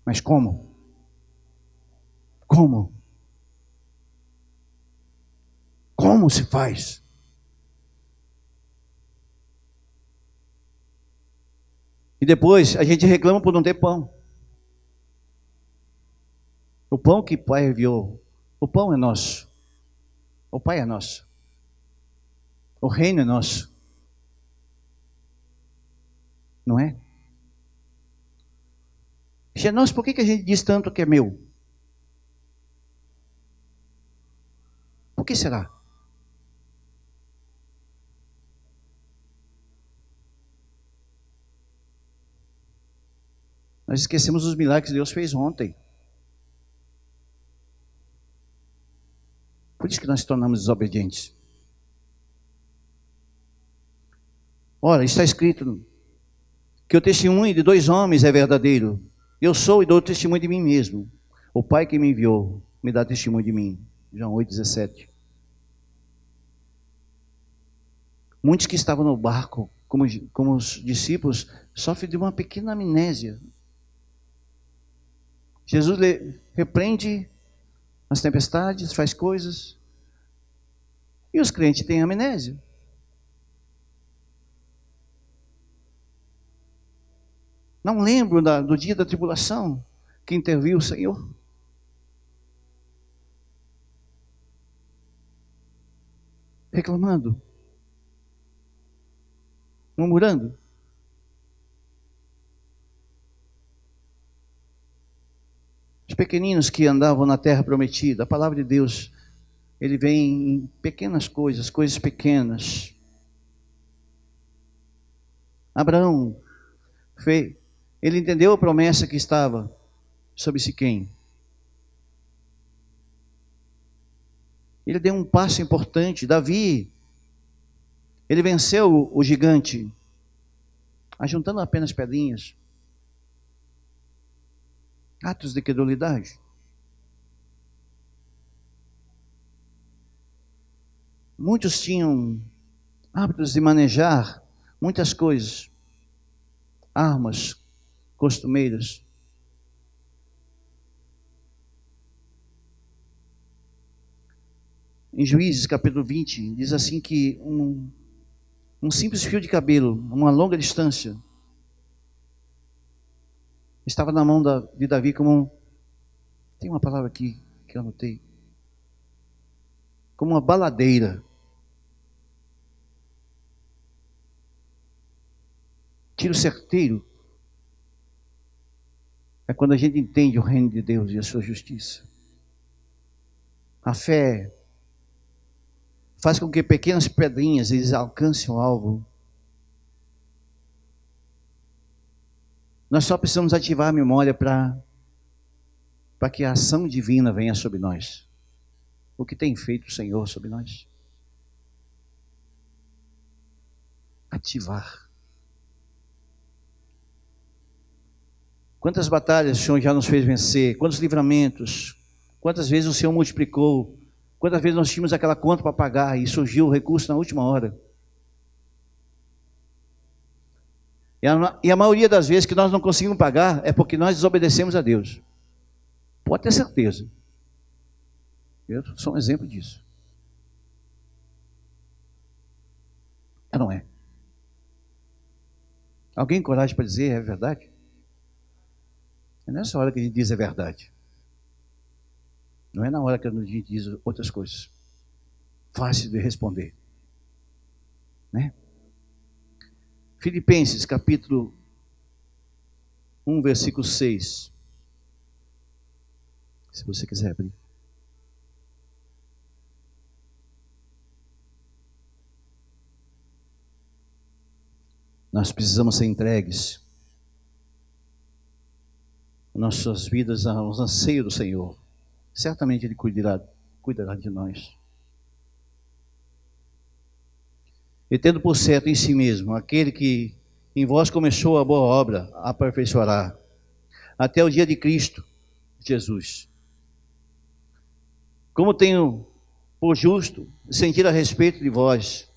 mas como. Como? Como se faz? E depois a gente reclama por não ter pão. O pão que o Pai enviou, o pão é nosso. O Pai é nosso. O reino é nosso. Não é? Nós, por que a gente diz tanto que é meu? Por que será? Nós esquecemos os milagres que Deus fez ontem. Por isso que nós nos tornamos desobedientes. Ora, está escrito que o testemunho de 2 homens é verdadeiro. Eu sou e dou testemunho de mim mesmo. O Pai que me enviou me dá testemunho de mim. João 8,17. Muitos que estavam no barco, como os discípulos, sofrem de uma pequena amnésia. Jesus repreende as tempestades, faz coisas. E os crentes têm amnésia. Não lembro do dia da tribulação que interviu o Senhor. Reclamando. Murmurando. Os pequeninos que andavam na terra prometida, a palavra de Deus, ele vem em pequenas coisas pequenas. Abraão ele entendeu a promessa que estava sobre Siquém. Ele deu um passo importante. Davi, ele venceu o gigante, ajuntando apenas pedrinhas. Atos de credulidade. Muitos tinham hábitos de manejar muitas coisas, armas costumeiras. Em Juízes capítulo 20, diz assim que Um simples fio de cabelo, uma longa distância, estava na mão de Davi como... Tem uma palavra aqui que eu anotei. Como uma baladeira. Tiro certeiro é quando a gente entende o reino de Deus e a sua justiça. A fé faz com que pequenas pedrinhas eles alcancem o alvo. Nós só precisamos ativar a memória para que a ação divina venha sobre nós. O que tem feito o Senhor sobre nós? Ativar. Quantas batalhas o Senhor já nos fez vencer? Quantos livramentos? Quantas vezes o Senhor multiplicou? Quantas vezes nós tínhamos aquela conta para pagar e surgiu o recurso na última hora? E a maioria das vezes que nós não conseguimos pagar é porque nós desobedecemos a Deus. Pode ter certeza. Eu sou um exemplo disso. Não é? Alguém tem coragem para dizer é verdade? É nessa hora que a gente diz é verdade. Não é na hora que a gente diz outras coisas. Fácil de responder. Né? Filipenses, capítulo 1, versículo 6. Se você quiser abrir. Nós precisamos ser entregues. Nossas vidas aos anseios do Senhor. Certamente Ele cuidará de nós. E tendo por certo em si mesmo, aquele que em vós começou a boa obra, aperfeiçoará, até o dia de Cristo Jesus. Como tenho por justo sentir a respeito de vós,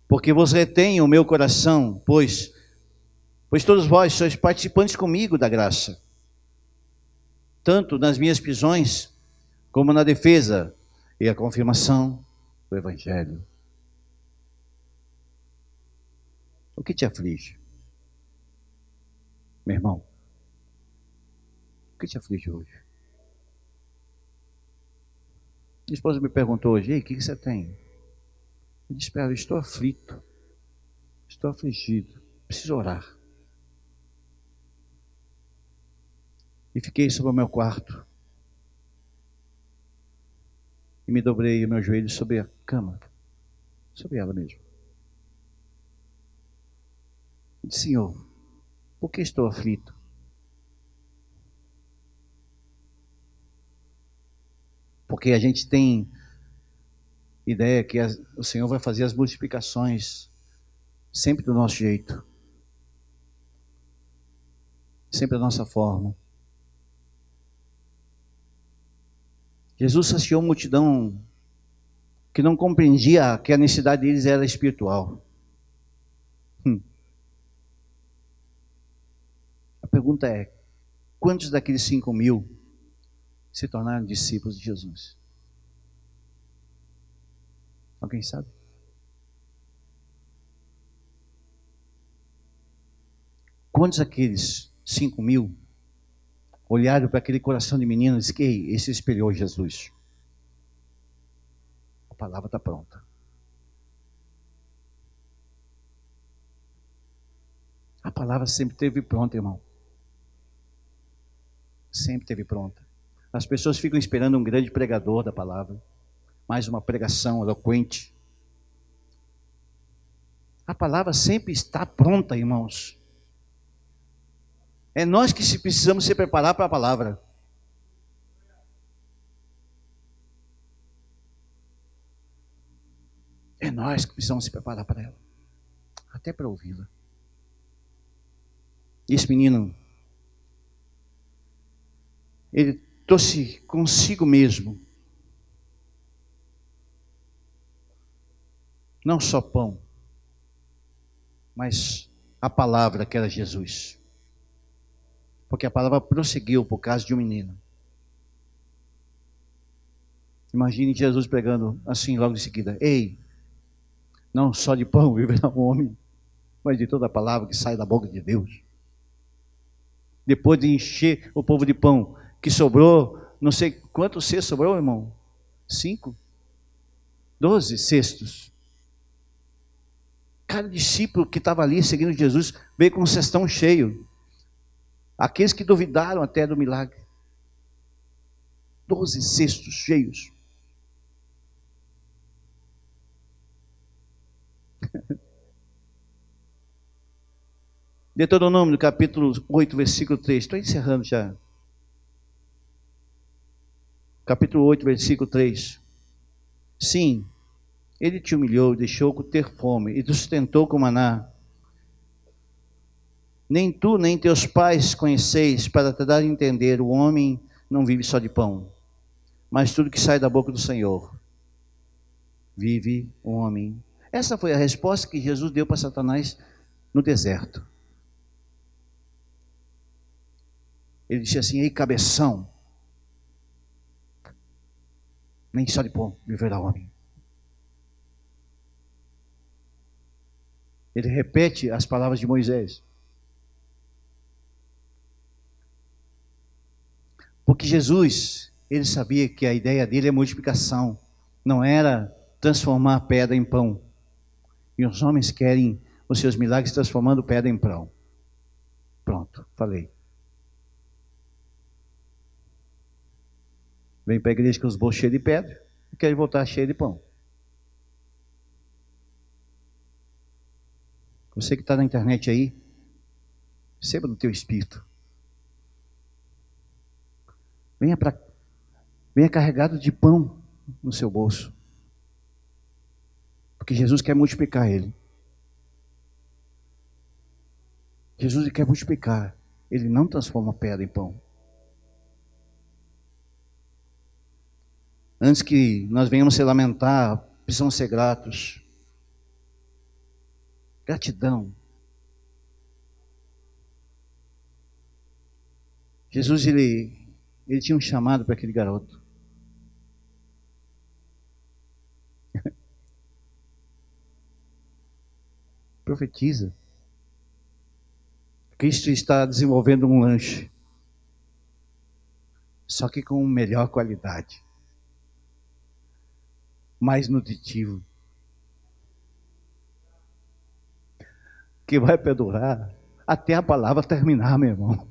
porque vos retenho o meu coração, pois todos vós sois participantes comigo da graça, tanto nas minhas prisões, como na defesa e a confirmação do Evangelho. O que te aflige? Meu irmão, o que te aflige hoje? Minha esposa me perguntou hoje, o que você tem? Eu disse para ela, estou aflito, estou afligido, preciso orar. E fiquei sobre o meu quarto. E me dobrei o meu joelho sobre a cama, sobre ela mesmo. E disse, Senhor, por que estou aflito? Porque a gente tem ideia que o Senhor vai fazer as multiplicações sempre do nosso jeito, sempre da nossa forma. Jesus saciou uma multidão que não compreendia que a necessidade deles era espiritual. A pergunta é, quantos daqueles 5.000 se tornaram discípulos de Jesus? Alguém sabe? Quantos daqueles 5.000 olharam para aquele coração de menino e disseram, esse espelhou Jesus? A palavra está pronta. A palavra sempre esteve pronta, irmão. Sempre esteve pronta. As pessoas ficam esperando um grande pregador da palavra. Mais uma pregação eloquente. A palavra sempre está pronta, irmãos. É nós que precisamos se preparar para a palavra. É nós que precisamos se preparar para ela. Até para ouvi-la. Esse menino, ele trouxe consigo mesmo não só pão, mas a palavra que era Jesus. Porque a palavra prosseguiu por causa de um menino. Imagine Jesus pregando assim logo em seguida, ei, Não só de pão viverá o homem, mas de toda a palavra que sai da boca de Deus. Depois de encher o povo de pão, que sobrou, não sei quantos cestos sobrou, irmão? 5? 12 cestos. Cada discípulo que estava ali seguindo Jesus veio com um cestão cheio. Aqueles que duvidaram até do milagre. 12 cestos cheios. Deuteronômio, capítulo 8, versículo 3. Estou encerrando já. Capítulo 8, versículo 3. Sim, ele te humilhou, deixou ter fome e te sustentou com maná. Nem tu, nem teus pais conheceis, para te dar a entender, o homem não vive só de pão, mas tudo que sai da boca do Senhor. Vive o homem. Essa foi a resposta que Jesus deu para Satanás no deserto. Ele disse assim: ei, cabeção, nem só de pão viverá o homem. Ele repete as palavras de Moisés. Porque Jesus, ele sabia que a ideia dele é multiplicação, não era transformar a pedra em pão. E os homens querem os seus milagres transformando pedra em pão. Pronto, falei. Vem para a igreja com os bolsos cheios de pedra e querem voltar cheio de pão. Você que está na internet aí, receba no teu espírito. Venha carregado de pão no seu bolso. Porque Jesus quer multiplicar ele. Jesus quer multiplicar. Ele não transforma pedra em pão. Antes que nós venhamos se lamentar, precisamos ser gratos. Gratidão. Jesus, ele tinha um chamado para aquele garoto. Profetiza. Cristo está desenvolvendo um lanche, só que com melhor qualidade, mais nutritivo, que vai perdurar até a palavra terminar, meu irmão.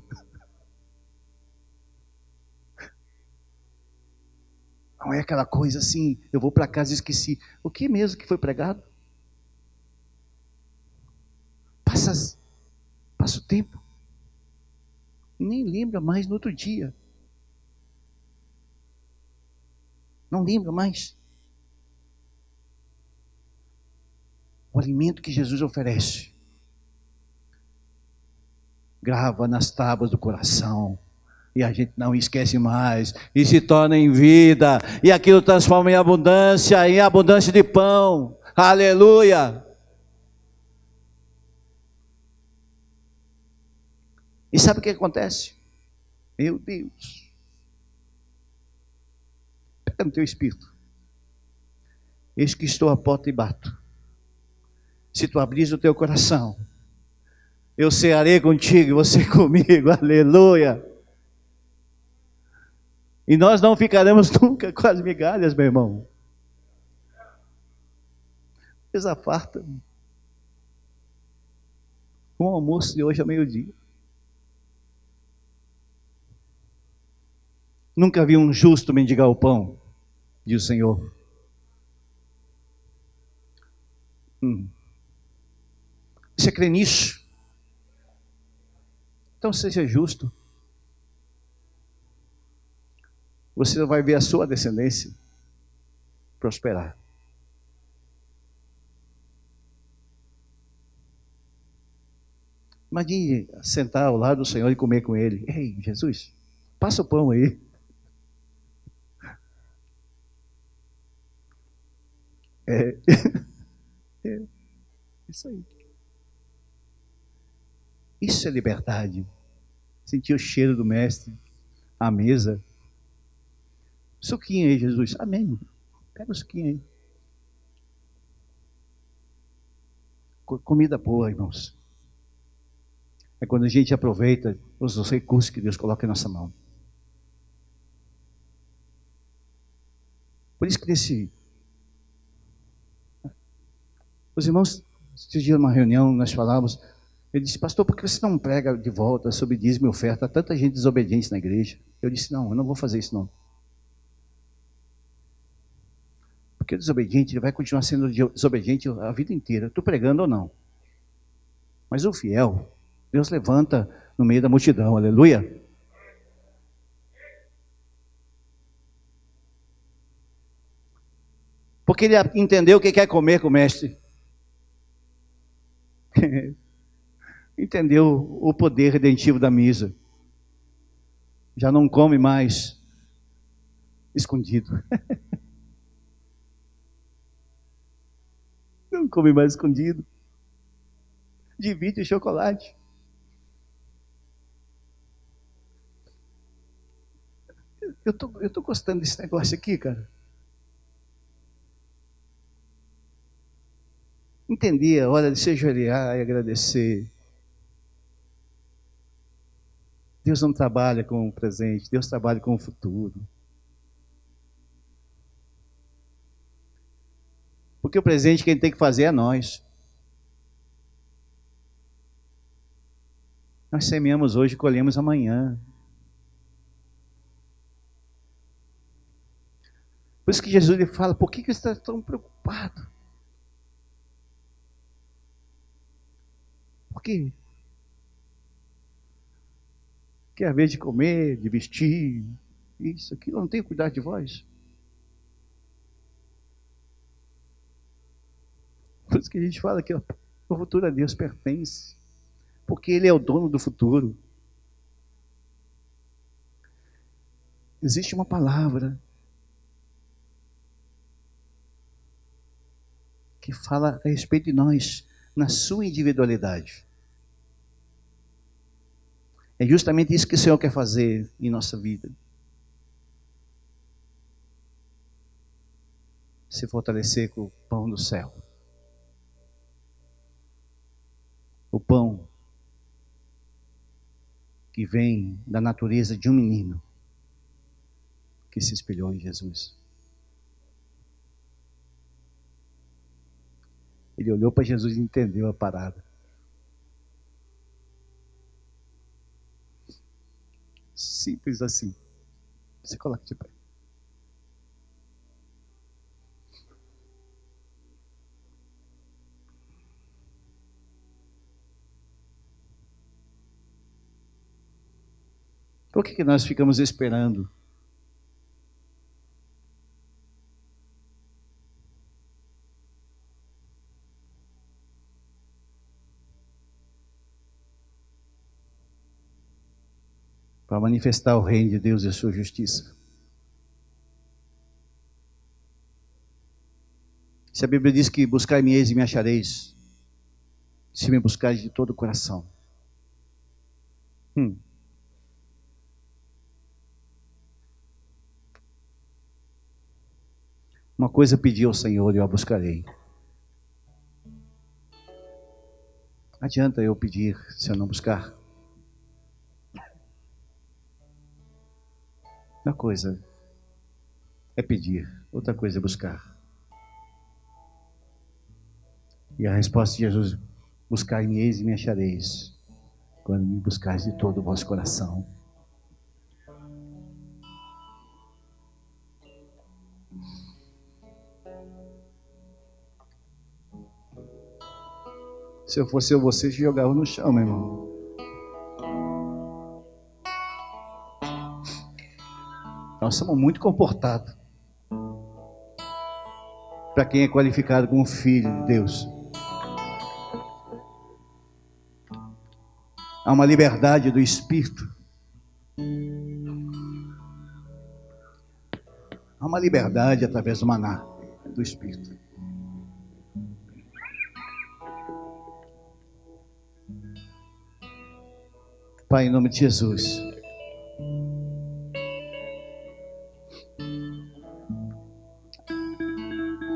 Não é aquela coisa assim, eu vou para casa e esqueci. O que mesmo que foi pregado? Passa o tempo. E nem lembra mais no outro dia. Não lembra mais. O alimento que Jesus oferece. Grava nas tábuas do coração. E a gente não esquece mais. E se torna em vida. E aquilo transforma em abundância de pão. Aleluia! E sabe o que acontece? Meu Deus. Pega no teu espírito. Eis que estou à porta e bato. Se tu abris o teu coração, eu cearei contigo e você comigo. Aleluia. E nós não ficaremos nunca com as migalhas, meu irmão. Desafarta. Com o almoço de hoje ao meio-dia. Nunca vi um justo mendigar o pão, diz o Senhor. Você crê nisso? Então seja justo. Você vai ver a sua descendência prosperar. Imagine sentar ao lado do Senhor e comer com Ele. Ei, Jesus, passa o pão aí. Isso aí. Isso é liberdade. Sentir o cheiro do mestre, a mesa. Suquinho aí, Jesus. Amém. Pega o suquinho aí. Comida boa, irmãos. É quando a gente aproveita os recursos que Deus coloca em nossa mão. Por isso que os irmãos, esse dia numa reunião, nós falávamos, ele disse, pastor, por que você não prega de volta sobre dízimo e oferta? Há tanta gente desobediente na igreja. Eu disse, não, eu não vou fazer isso não. Porque o desobediente, ele vai continuar sendo desobediente a vida inteira, estou pregando ou não. Mas o fiel, Deus levanta no meio da multidão, aleluia. Porque ele entendeu o que quer comer com o mestre. Entendeu o poder redentivo da mesa. Já não come mais escondido. Não come mais escondido. Divide o chocolate. Eu tô gostando desse negócio aqui, cara. Entender a hora de se ajoelhar e agradecer. Deus não trabalha com o presente, Deus trabalha com o futuro. Porque o presente quem tem que fazer é nós. Nós semeamos hoje e colhemos amanhã. Por isso que Jesus ele fala, por que você está tão preocupado? Por quê? Quer a vez de comer, de vestir, isso, aquilo, não tem cuidado de vós? Por isso que a gente fala que o futuro a Deus pertence. Porque Ele é o dono do futuro. Existe uma palavra que fala a respeito de nós, na sua individualidade. É justamente isso que o Senhor quer fazer em nossa vida. Se fortalecer com o pão do céu. O pão que vem da natureza de um menino que se espelhou em Jesus. Ele olhou para Jesus e entendeu a parada. Simples assim. Você coloca de pé. Por que nós ficamos esperando? Para manifestar o reino de Deus e a sua justiça. Se a Bíblia diz que buscai-me-eis e me achareis, se me buscares de todo o coração. Uma coisa pedi ao Senhor e eu a buscarei. Adianta eu pedir se eu não buscar? Uma coisa é pedir, outra coisa é buscar. E a resposta de Jesus, buscai-me-eis e me achareis, quando me buscares de todo o vosso coração. Se eu fosse eu, você jogava no chão, meu irmão. Nós somos muito comportados. Para quem é qualificado como filho de Deus. Há uma liberdade do Espírito. Há uma liberdade através do maná do Espírito. Pai, em nome de Jesus.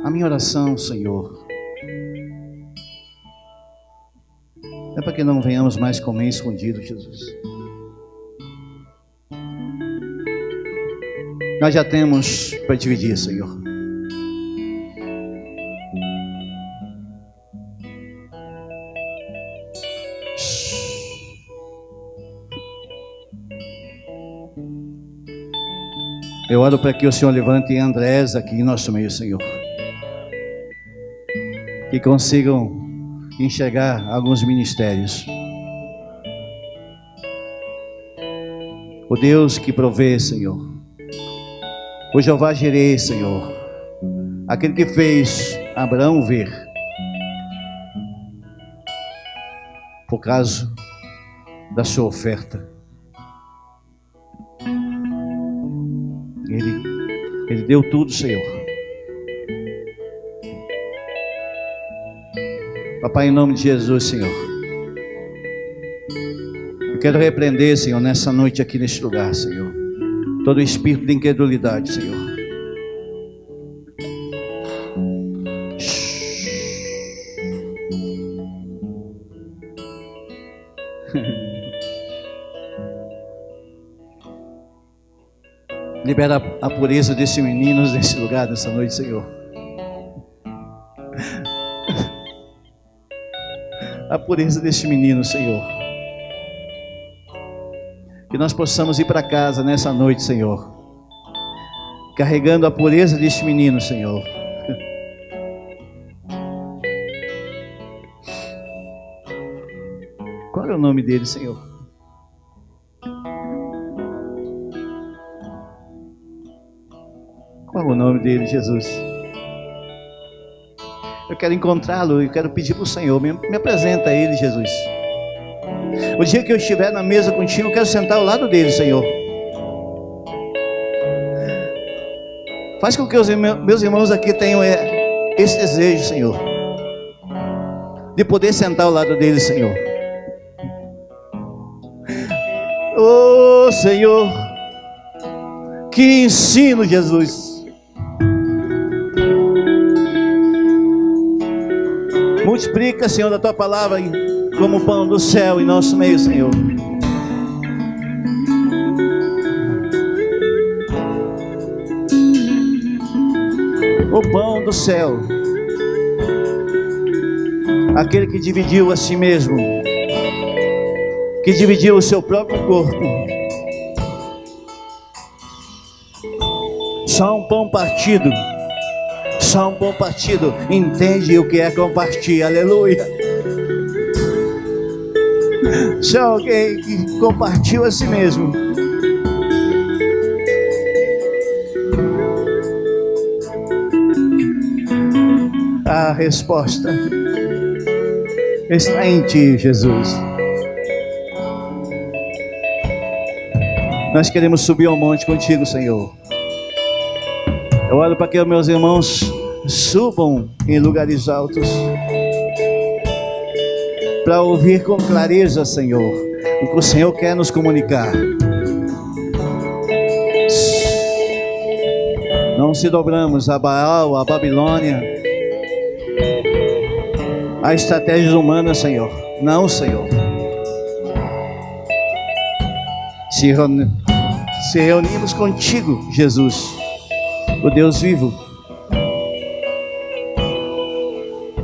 A minha oração, Senhor, É para que não venhamos mais comer escondido, Jesus. Nós já temos para dividir, Senhor. Eu oro para que o Senhor levante Andrés aqui em nosso meio, Senhor. Que consigam enxergar alguns ministérios. O Deus que provê, Senhor. O Jeová Jireh, Senhor. Aquele que fez Abraão ver. Por causa da sua oferta. Ele deu tudo, Senhor. Papai, em nome de Jesus, Senhor. Eu quero repreender, Senhor, nessa noite aqui neste lugar, Senhor. Todo espírito de incredulidade, Senhor. Libera a pureza desses meninos nesse lugar, nessa noite, Senhor. A pureza deste menino, Senhor. Que nós possamos ir para casa nessa noite, Senhor, carregando a pureza deste menino, Senhor. Qual é o nome dele, Senhor? Qual é o nome dele, Jesus? Eu quero encontrá-lo, eu quero pedir para o Senhor, me apresenta a ele, Jesus. O dia que eu estiver na mesa contigo, eu quero sentar ao lado dele, Senhor. Faz com que os meus irmãos aqui tenham esse desejo, Senhor, de poder sentar ao lado dele, Senhor. Oh, Senhor, que ensino, Jesus. Multiplica, Senhor, da Tua palavra como o pão do céu em nosso meio, Senhor. O pão do céu. Aquele que dividiu a si mesmo. Que dividiu o seu próprio corpo. Só um pão partido. Só um pão partido entende o que é compartilhar, aleluia. Só alguém que compartilha a si mesmo. A resposta está em Ti, Jesus. Nós queremos subir ao monte contigo, Senhor. Eu oro para que os meus irmãos subam em lugares altos para ouvir com clareza, Senhor, o que o Senhor quer nos comunicar. Não se dobramos a Baal, a Babilônia, a estratégias humanas, Senhor. Não, Senhor. Se reunimos contigo, Jesus, o Deus vivo,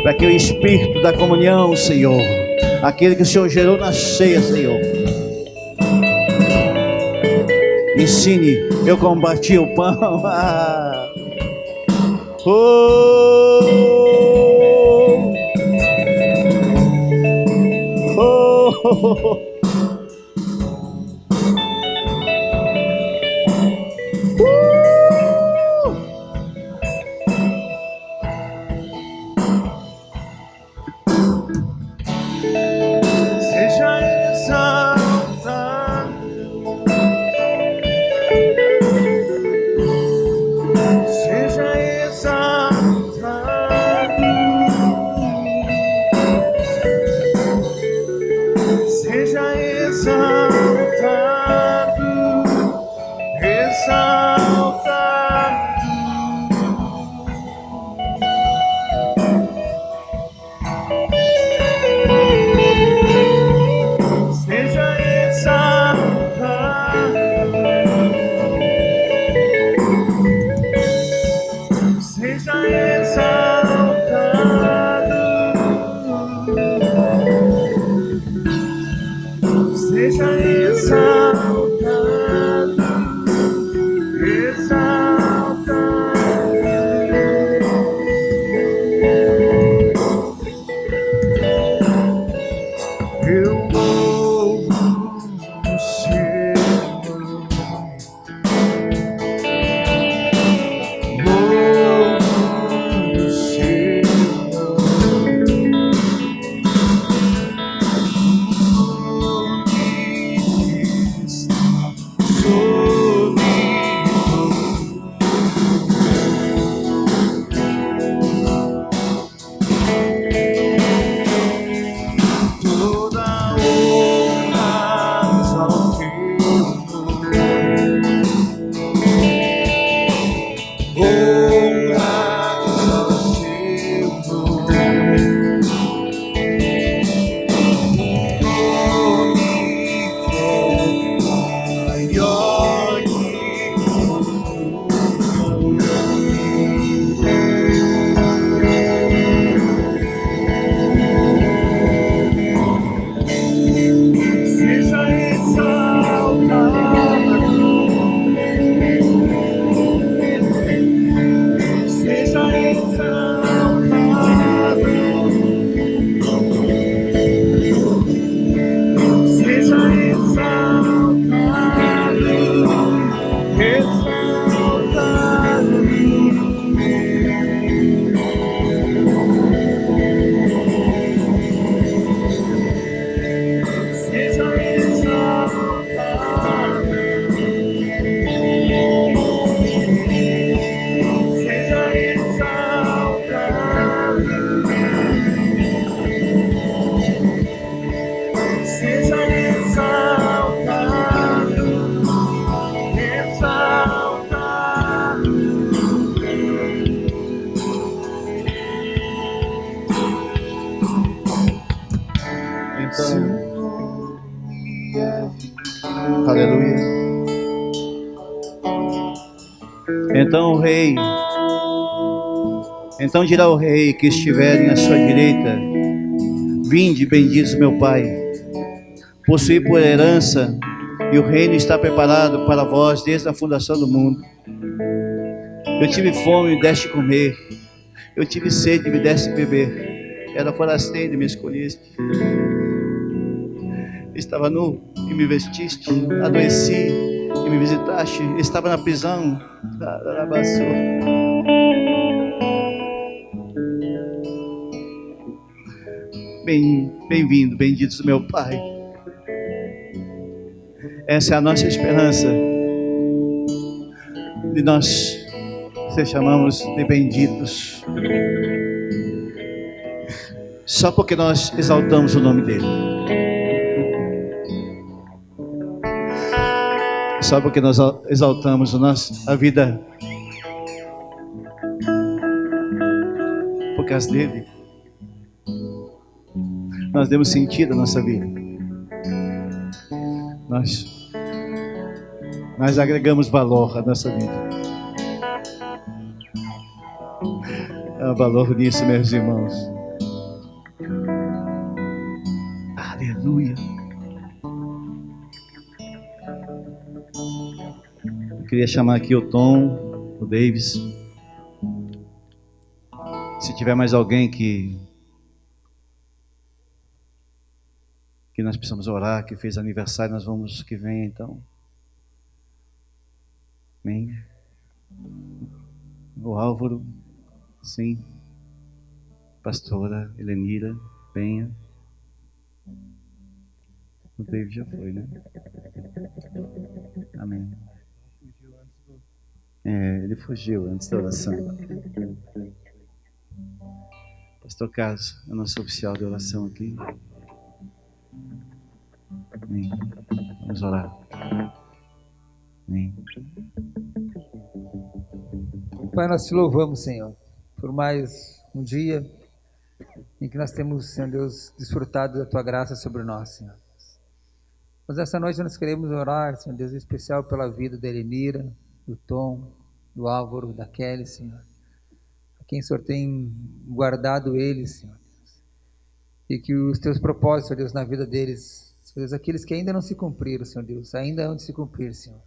para que o Espírito da comunhão, Senhor, aquele que o Senhor gerou na ceia, Senhor, ensine. Eu combati o pão. Seja seja exaltado, seja exaltado, exaltado. Eu louvo o Senhor, louvo o Senhor, nome está sobre toda honra ao teu nome, honra ao seu nome, nome que é maior que seja exaltado, seja exaltado, seja exaltado, exaltado. Seja exaltado, seja exaltado, seja exaltado, exaltado. Então, aleluia. Então o rei, então dirá o rei que estiverem à sua direita: vinde, benditos meu Pai, possuí por herança, e o reino está preparado para vós desde a fundação do mundo. Eu tive fome e me deste comer, eu tive sede e me deste beber, era forasteiro e me escolheste, estava nu e me vestiste, adoeci e me visitaste, estava na prisão. Bem-vindo, benditos meu Pai. Essa é a nossa esperança, de nós ser chamamos de benditos, só porque nós exaltamos o nome dele, só porque nós exaltamos a vida por causa dele. Nós demos sentido à nossa vida, nós agregamos valor à nossa vida. Há valor nisso, meus irmãos. Aleluia. Eu queria chamar aqui o Tom, o Davis. Se tiver mais alguém que nós precisamos orar, que fez aniversário, nós vamos que vem então. Amém. O Álvaro, sim. Pastora Helenira, Penha. O David já foi, né? Amém. Ele fugiu antes da oração. Pastor Carlos, é o nosso oficial de oração aqui. Amém. Vamos orar. Amém. Pai, nós te louvamos, Senhor, por mais um dia em que nós temos, Senhor Deus, desfrutado da Tua graça sobre nós, Senhor. Mas essa noite nós queremos orar, Senhor Deus, em especial pela vida da Elenira, do Tom, do Álvaro, da Kelly, Senhor. quem o Senhor tem guardado eles, Senhor. E que os teus propósitos, Senhor Deus, na vida deles, Senhor Deus, aqueles que ainda não se cumpriram, Senhor Deus, ainda hão de se cumprir, Senhor.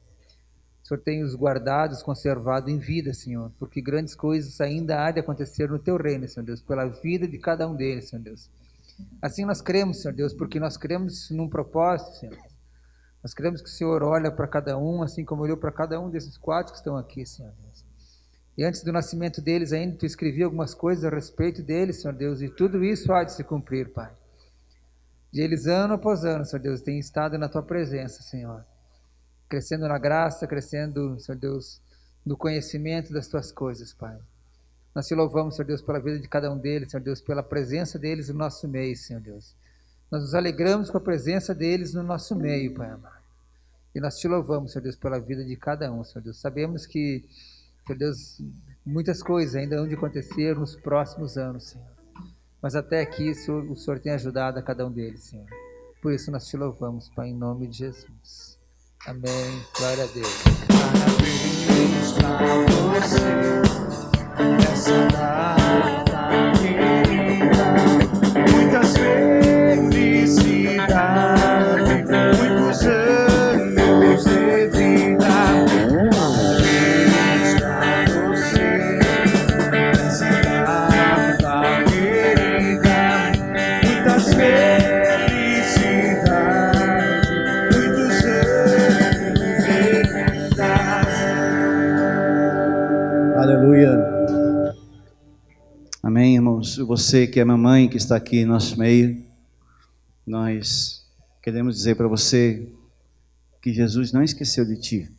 O Senhor tem os guardados, conservado em vida, Senhor, porque grandes coisas ainda há de acontecer no teu reino, Senhor Deus, pela vida de cada um deles, Senhor Deus. Assim nós cremos, Senhor Deus, porque nós cremos num propósito, Senhor. Nós cremos que o Senhor olha para cada um, assim como olhou para cada um desses 4 que estão aqui, Senhor Deus. E antes do nascimento deles ainda, tu escrevia algumas coisas a respeito deles, Senhor Deus, e tudo isso há de se cumprir, Pai. E eles, ano após ano, Senhor Deus, têm estado na tua presença, Senhor. Crescendo na graça, crescendo, Senhor Deus, no conhecimento das tuas coisas, Pai. Nós te louvamos, Senhor Deus, pela vida de cada um deles, Senhor Deus, pela presença deles no nosso meio, Senhor Deus. Nós nos alegramos com a presença deles no nosso meio, Pai amado. E nós te louvamos, Senhor Deus, pela vida de cada um, Senhor Deus. Sabemos que, Senhor Deus, muitas coisas ainda hão de acontecer nos próximos anos, Senhor. Mas até aqui o Senhor tem ajudado a cada um deles, Senhor. Por isso nós te louvamos, Pai, em nome de Jesus. Amém. Glória a Deus. Parabéns pra você nessa data querida. Muitas felicidades, muitos anos de vida. Parabéns pra você nessa data querida. Muitas felicidades, muitos anos de vida. Aleluia. Amém, irmãos. Você que é mamãe, que está aqui em nosso meio, nós queremos dizer para você que Jesus não esqueceu de ti.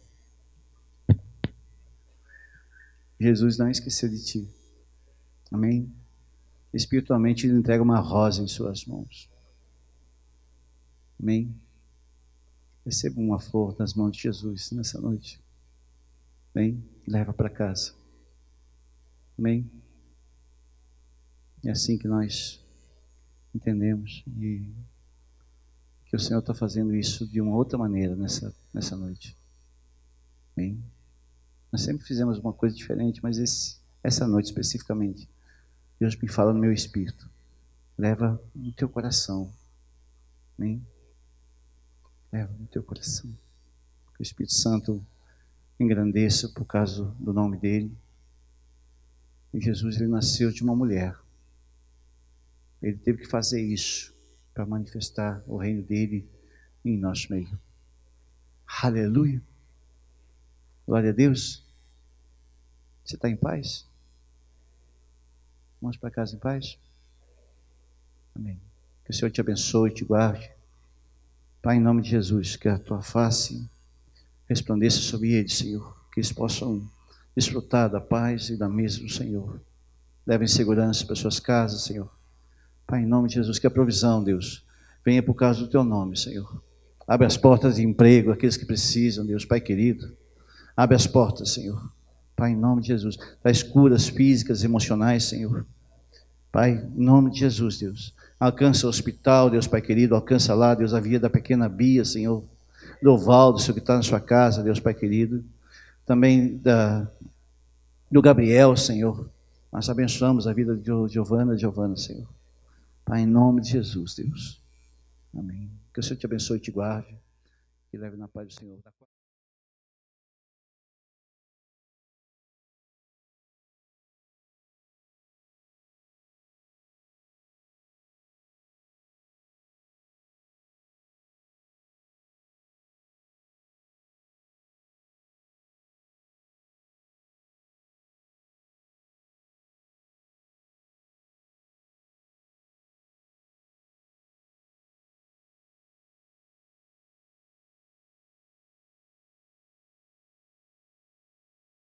Jesus não esqueceu de ti. Amém? Espiritualmente, Ele entrega uma rosa em suas mãos. Amém? Receba uma flor das mãos de Jesus nessa noite. Amém? Leva para casa. Amém? É assim que nós entendemos e que o Senhor está fazendo isso de uma outra maneira nessa noite. Amém? Nós sempre fizemos uma coisa diferente, mas essa noite especificamente, Deus me fala no meu espírito. Leva no teu coração. Amém? Leva no teu coração. Que o Espírito Santo engrandeça por causa do nome dele. E Jesus, ele nasceu de uma mulher. Ele teve que fazer isso para manifestar o reino dele em nosso meio. Aleluia. Glória a Deus. Você está em paz? Vamos para casa em paz? Amém. Que o Senhor te abençoe e te guarde. Pai, em nome de Jesus, que a tua face resplandeça sobre eles, Senhor. Que eles possam desfrutar da paz e da mesa do Senhor. Levem segurança para suas casas, Senhor. Pai, em nome de Jesus, que a provisão, Deus, venha por causa do teu nome, Senhor. Abre as portas de emprego, aqueles que precisam, Deus, Pai querido. Abre as portas, Senhor. Pai, em nome de Jesus, traz curas físicas, emocionais, Senhor. Pai, em nome de Jesus, Deus. Alcança o hospital, Deus, Pai querido. Alcança lá, Deus, a vida da pequena Bia, Senhor. Do Valdo, Senhor, que está na sua casa, Deus, Pai querido. Também do Gabriel, Senhor. Nós abençoamos a vida de Giovana, Senhor. Pai, em nome de Jesus, Deus. Amém. Que o Senhor te abençoe e te guarde. E leve na paz do Senhor.